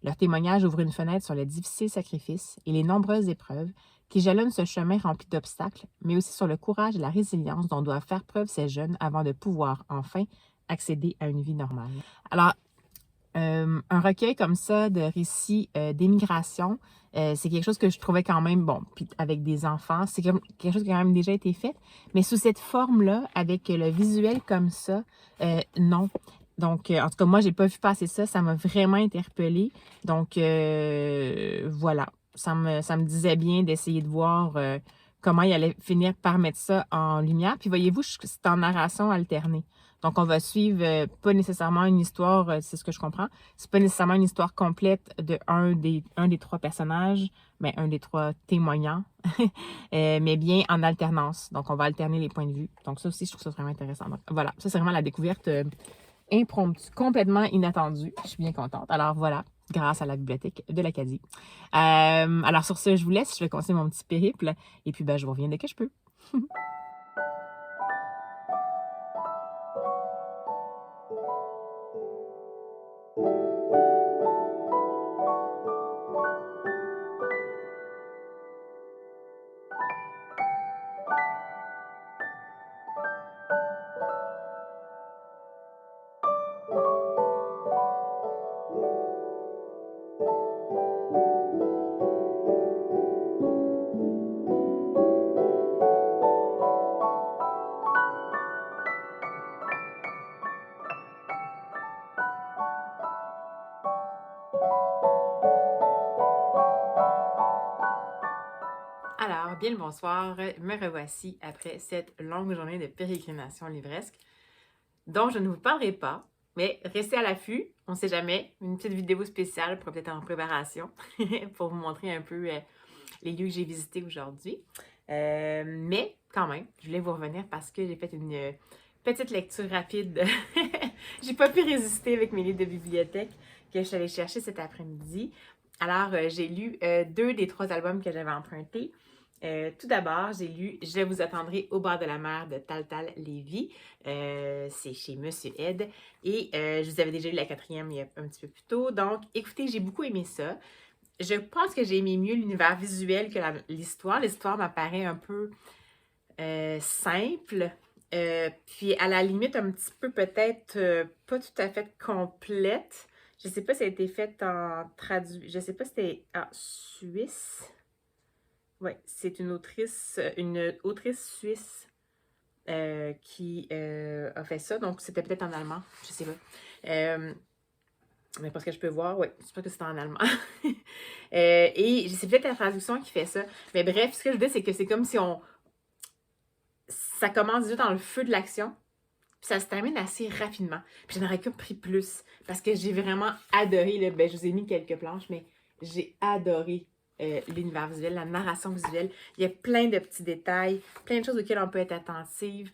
Leur témoignage ouvre une fenêtre sur les difficiles sacrifices et les nombreuses épreuves qui jalonnent ce chemin rempli d'obstacles, mais aussi sur le courage et la résilience dont doivent faire preuve ces jeunes avant de pouvoir, enfin, accéder à une vie normale. Alors, un recueil comme ça de récits d'émigration, c'est quelque chose que je trouvais quand même, bon, puis avec des enfants, c'est quelque chose qui a quand même déjà été fait, mais sous cette forme-là, avec le visuel comme ça, non. Donc, en tout cas, moi, j'ai pas vu passer ça, ça m'a vraiment interpellée. Donc, voilà, ça me disait bien d'essayer de voir comment il allait finir par mettre ça en lumière. Puis voyez-vous, c'est en narration alternée. Donc, on va suivre pas nécessairement une histoire, c'est ce que je comprends, c'est pas nécessairement une histoire complète de un des 3 personnages, mais un des 3 témoignants, mais bien en alternance. Donc, on va alterner les points de vue. Donc, ça aussi, je trouve ça vraiment intéressant. Donc, voilà, ça, c'est vraiment la découverte impromptue, complètement inattendue. Je suis bien contente. Alors, voilà, grâce à la bibliothèque de l'Acadie. Alors, sur ce, je vous laisse. Je vais continuer mon petit périple. Et puis, ben, je vous reviens dès que je peux. Alors, bien le bonsoir, me revoici après cette longue journée de pérégrination livresque dont je ne vous parlerai pas, mais restez à l'affût, on ne sait jamais, une petite vidéo spéciale pour peut-être en préparation pour vous montrer un peu les lieux que j'ai visités aujourd'hui. Mais quand même, je voulais vous revenir parce que j'ai fait une petite lecture rapide. J'ai pas pu résister avec mes livres de bibliothèque que je suis allée chercher cet après-midi. Alors, j'ai lu 2 des 3 albums que j'avais empruntés. Tout d'abord, j'ai lu Je vous attendrai au bord de la mer de Tal Tal Lévy. C'est chez Monsieur Ed. Et je vous avais déjà lu la quatrième il y a un petit peu plus tôt. Donc, écoutez, j'ai beaucoup aimé ça. Je pense que j'ai aimé mieux l'univers visuel que l'histoire. L'histoire m'apparaît un peu simple. Puis à la limite, un petit peu peut-être pas tout à fait complète. Je sais pas si ça a été fait en traduit. Je sais pas si c'était en Suisse. Oui, c'est une autrice suisse qui a fait ça. Donc, c'était peut-être en allemand, je sais pas. Mais parce que je peux voir, oui, je pense que c'est en allemand. Et c'est peut-être la traduction qui fait ça. Mais bref, ce que je veux dire, c'est que c'est comme si ça commence déjà dans le feu de l'action, puis ça se termine assez rapidement. Puis j'en aurais pris plus, parce que j'ai vraiment adoré, là, ben, je vous ai mis quelques planches, mais j'ai adoré l'univers visuel, la narration visuelle. Il y a plein de petits détails, plein de choses auxquelles on peut être attentive.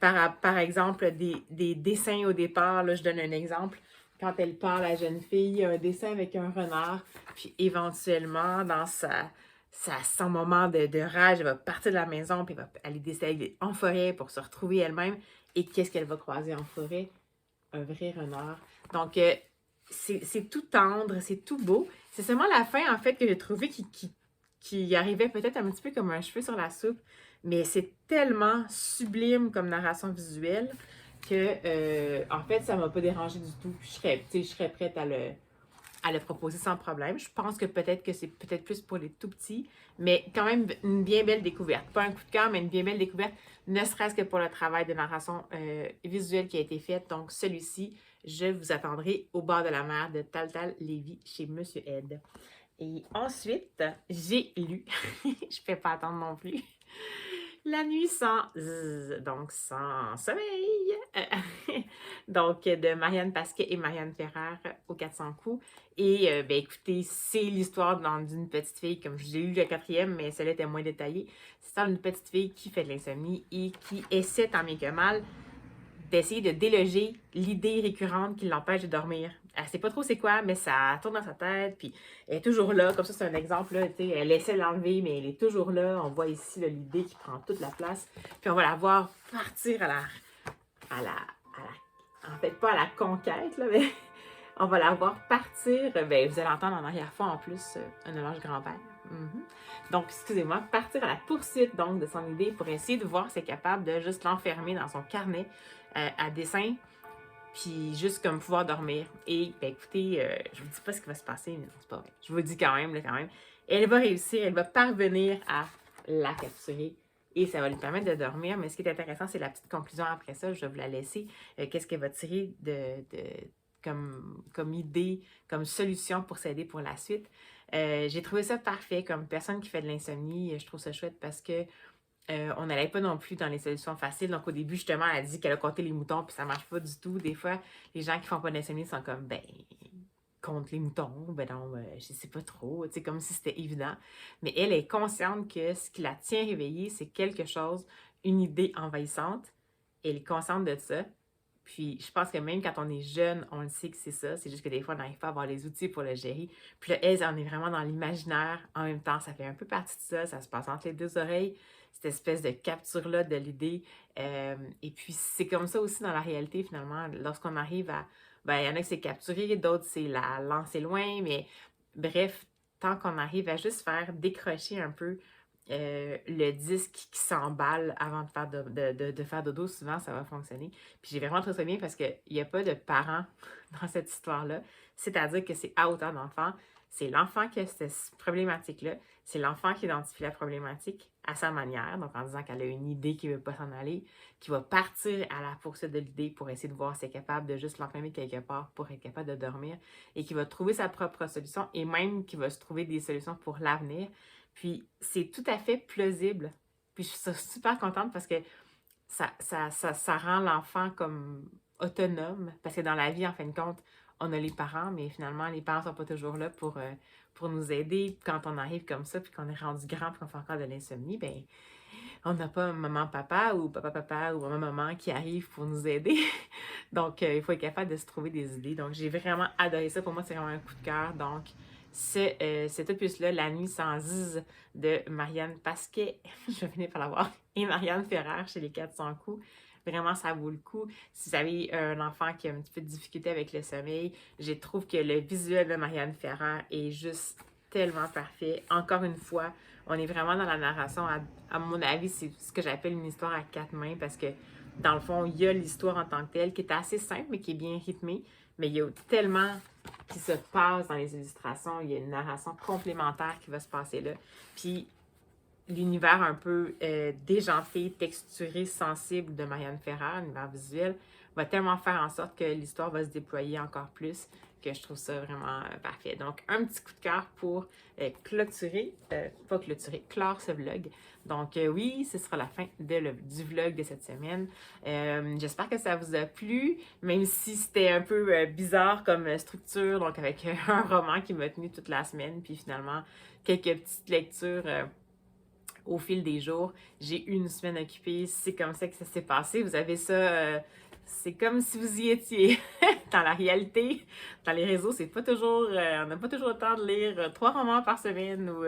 Par exemple, des dessins au départ, là, je donne un exemple. Quand elle parle à la jeune fille, il y a un dessin avec un renard, puis éventuellement, dans son moment de rage, elle va partir de la maison, puis elle va aller décider en forêt pour se retrouver elle-même. Et qu'est-ce qu'elle va croiser en forêt? Un vrai renard. Donc, c'est tout tendre, c'est tout beau. C'est seulement la fin, en fait, que j'ai trouvé qui arrivait peut-être un petit peu comme un cheveu sur la soupe. Mais c'est tellement sublime comme narration visuelle que, en fait, ça ne m'a pas dérangé du tout. Je serais prête à le proposer sans problème. Je pense que peut-être c'est peut-être plus pour les tout petits, mais quand même une bien belle découverte. Pas un coup de cœur, mais une bien belle découverte, ne serait-ce que pour le travail de narration visuelle qui a été fait. Donc, celui-ci, je vous attendrai au bord de la mer de Tal Tal Lévy chez Monsieur Ed. Et ensuite, j'ai lu, je ne fais pas attendre non plus, La nuit sans donc sans sommeil. Donc, de Marianne Pasquet et Marianne Ferrer aux 400 coups. Et ben écoutez, c'est l'histoire d'une petite fille, comme j'ai lu la quatrième, mais celle-là était moins détaillée. C'est l'histoire d'une petite fille qui fait de l'insomnie et qui essaie tant bien que mal d'essayer de déloger l'idée récurrente qui l'empêche de dormir. Elle sait pas trop c'est quoi, mais ça tourne dans sa tête, puis elle est toujours là. Comme ça, c'est un exemple, là, elle essaie de l'enlever, mais elle est toujours là. On voit ici l'idée qui prend toute la place. Puis on va la voir partir en fait, pas à la conquête, là, mais on va la voir partir. Ben, vous allez entendre en arrière-fond, en plus, un hommage grand-père. Donc, excusez-moi, partir à la poursuite donc de son idée pour essayer de voir si elle est capable de juste l'enfermer dans son carnet à dessin, puis juste comme pouvoir dormir. Et ben, écoutez, je vous dis pas ce qui va se passer, mais non, c'est pas vrai. Je vous le dis quand même, là, quand même. Elle va réussir, elle va parvenir à la capturer et ça va lui permettre de dormir. Mais ce qui est intéressant, c'est la petite conclusion après ça. Je vais vous la laisser. Qu'est-ce qu'elle va tirer comme idée, comme solution pour s'aider pour la suite. J'ai trouvé ça parfait comme personne qui fait de l'insomnie. Je trouve ça chouette parce que on n'allait pas non plus dans les solutions faciles. Donc, au début, justement, elle a dit qu'elle a compté les moutons, puis ça marche pas du tout. Des fois, les gens qui font pas d'insomnie sont comme, ben, compte les moutons, ben non, je sais pas trop, tu sais, comme si c'était évident. Mais elle est consciente que ce qui la tient réveillée, c'est quelque chose, une idée envahissante. Elle est consciente de ça. Puis, je pense que même quand on est jeune, on le sait que c'est ça. C'est juste que des fois, on n'arrive pas à avoir les outils pour le gérer. Puis là, elle, on est vraiment dans l'imaginaire. En même temps, ça fait un peu partie de ça. Ça se passe entre les deux oreilles, cette espèce de capture-là de l'idée. Et puis, c'est comme ça aussi dans la réalité, finalement. Lorsqu'on arrive à... Ben, il y en a que c'est capturé, d'autres, c'est la lancer loin. Mais bref, tant qu'on arrive à juste faire décrocher un peu le disque qui s'emballe avant de faire dodo, souvent, ça va fonctionner. Puis j'ai vraiment trouvé ça bien parce qu'il n'y a pas de parents dans cette histoire-là. C'est-à-dire que c'est à hauteur d'enfant. C'est l'enfant qui a cette problématique-là. C'est l'enfant qui identifie la problématique à sa manière, donc en disant qu'elle a une idée qui ne veut pas s'en aller, qui va partir à la poursuite de l'idée pour essayer de voir si elle est capable de juste l'enfermer quelque part pour être capable de dormir et qui va trouver sa propre solution et même qui va se trouver des solutions pour l'avenir. Puis, c'est tout à fait plausible. Puis, je suis super contente parce que ça rend l'enfant comme autonome. Parce que dans la vie, en fin de compte, on a les parents, mais finalement, les parents ne sont pas toujours là pour nous aider. Quand on arrive comme ça, puis qu'on est rendu grand, puis qu'on fait encore de l'insomnie, ben on n'a pas un maman-papa ou papa-papa ou maman-maman qui arrive pour nous aider. Donc, il faut être capable de se trouver des idées. Donc, j'ai vraiment adoré ça. Pour moi, c'est vraiment un coup de cœur. Donc, cet opus-là, La nuit sans Ziz de Marianne Pasquet. Je vais finir par l'avoir. Et Marianne Ferrer chez les 400 coups. Vraiment, ça vaut le coup. Si vous avez un enfant qui a un petit peu de difficulté avec le sommeil, je trouve que le visuel de Marianne Ferrer est juste tellement parfait. Encore une fois, on est vraiment dans la narration. À mon avis, c'est ce que j'appelle une histoire à quatre mains parce que, dans le fond, il y a l'histoire en tant que telle qui est assez simple, mais qui est bien rythmée. Mais il y a tellement qui se passe dans les illustrations. Il y a une narration complémentaire qui va se passer là. Puis, l'univers un peu déjanté, texturé, sensible de Marianne Ferrer, l'univers visuel, va tellement faire en sorte que l'histoire va se déployer encore plus que je trouve ça vraiment parfait. Donc, un petit coup de cœur pour clore ce vlog. Donc, oui, ce sera la fin du vlog de cette semaine. J'espère que ça vous a plu, même si c'était un peu bizarre comme structure, donc avec un roman qui m'a tenu toute la semaine, puis finalement, quelques petites lectures au fil des jours. J'ai eu une semaine occupée, c'est comme ça que ça s'est passé. Vous avez ça, c'est comme si vous y étiez. Dans la réalité, dans les réseaux, c'est pas toujours, on n'a pas toujours le temps de lire 3 romans par semaine ou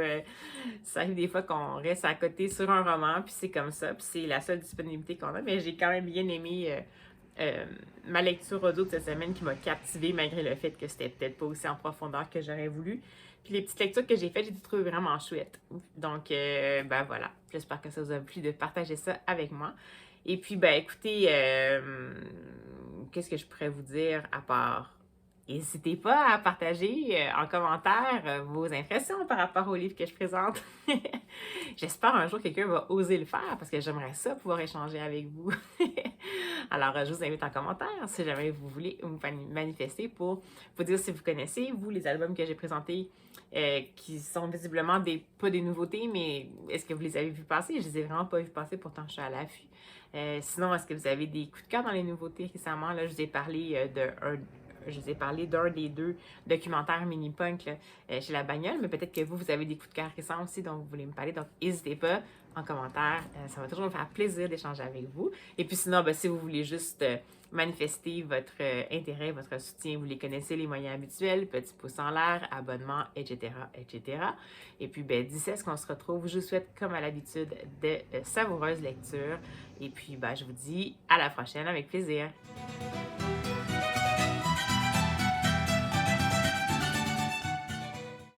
ça arrive des fois qu'on reste à côté sur un roman, puis c'est comme ça, puis c'est la seule disponibilité qu'on a. Mais j'ai quand même bien aimé ma lecture audio de cette semaine qui m'a captivée malgré le fait que c'était peut-être pas aussi en profondeur que j'aurais voulu. Puis les petites lectures que j'ai faites, j'ai trouvé vraiment chouettes. Donc, ben voilà. J'espère que ça vous a plu de partager ça avec moi. Et puis, ben écoutez, qu'est-ce que je pourrais vous dire à part... N'hésitez pas à partager en commentaire vos impressions par rapport au livre que je présente. J'espère un jour que quelqu'un va oser le faire parce que j'aimerais ça pouvoir échanger avec vous. Alors, je vous invite en commentaire si jamais vous voulez vous manifester pour vous dire si vous connaissez, vous, les albums que j'ai présentés qui sont visiblement pas des nouveautés, mais est-ce que vous les avez vus passer? Je les ai vraiment pas vus passer, pourtant je suis à l'affût. Sinon, est-ce que vous avez des coups de cœur dans les nouveautés récemment? Là, je vous ai parlé d'un des 2 documentaires mini-punk chez La Bagnole, mais peut-être que vous avez des coups de cœur récents aussi dont vous voulez me parler. Donc, n'hésitez pas en commentaire. Ça va toujours me faire plaisir d'échanger avec vous. Et puis sinon, ben, si vous voulez juste manifester votre intérêt, votre soutien, vous les connaissez, les moyens habituels, petit pouce en l'air, abonnement, etc., etc. Et puis, ben, d'ici à ce qu'on se retrouve, je vous souhaite, comme à l'habitude, de savoureuses lectures. Et puis, ben, je vous dis à la prochaine avec plaisir.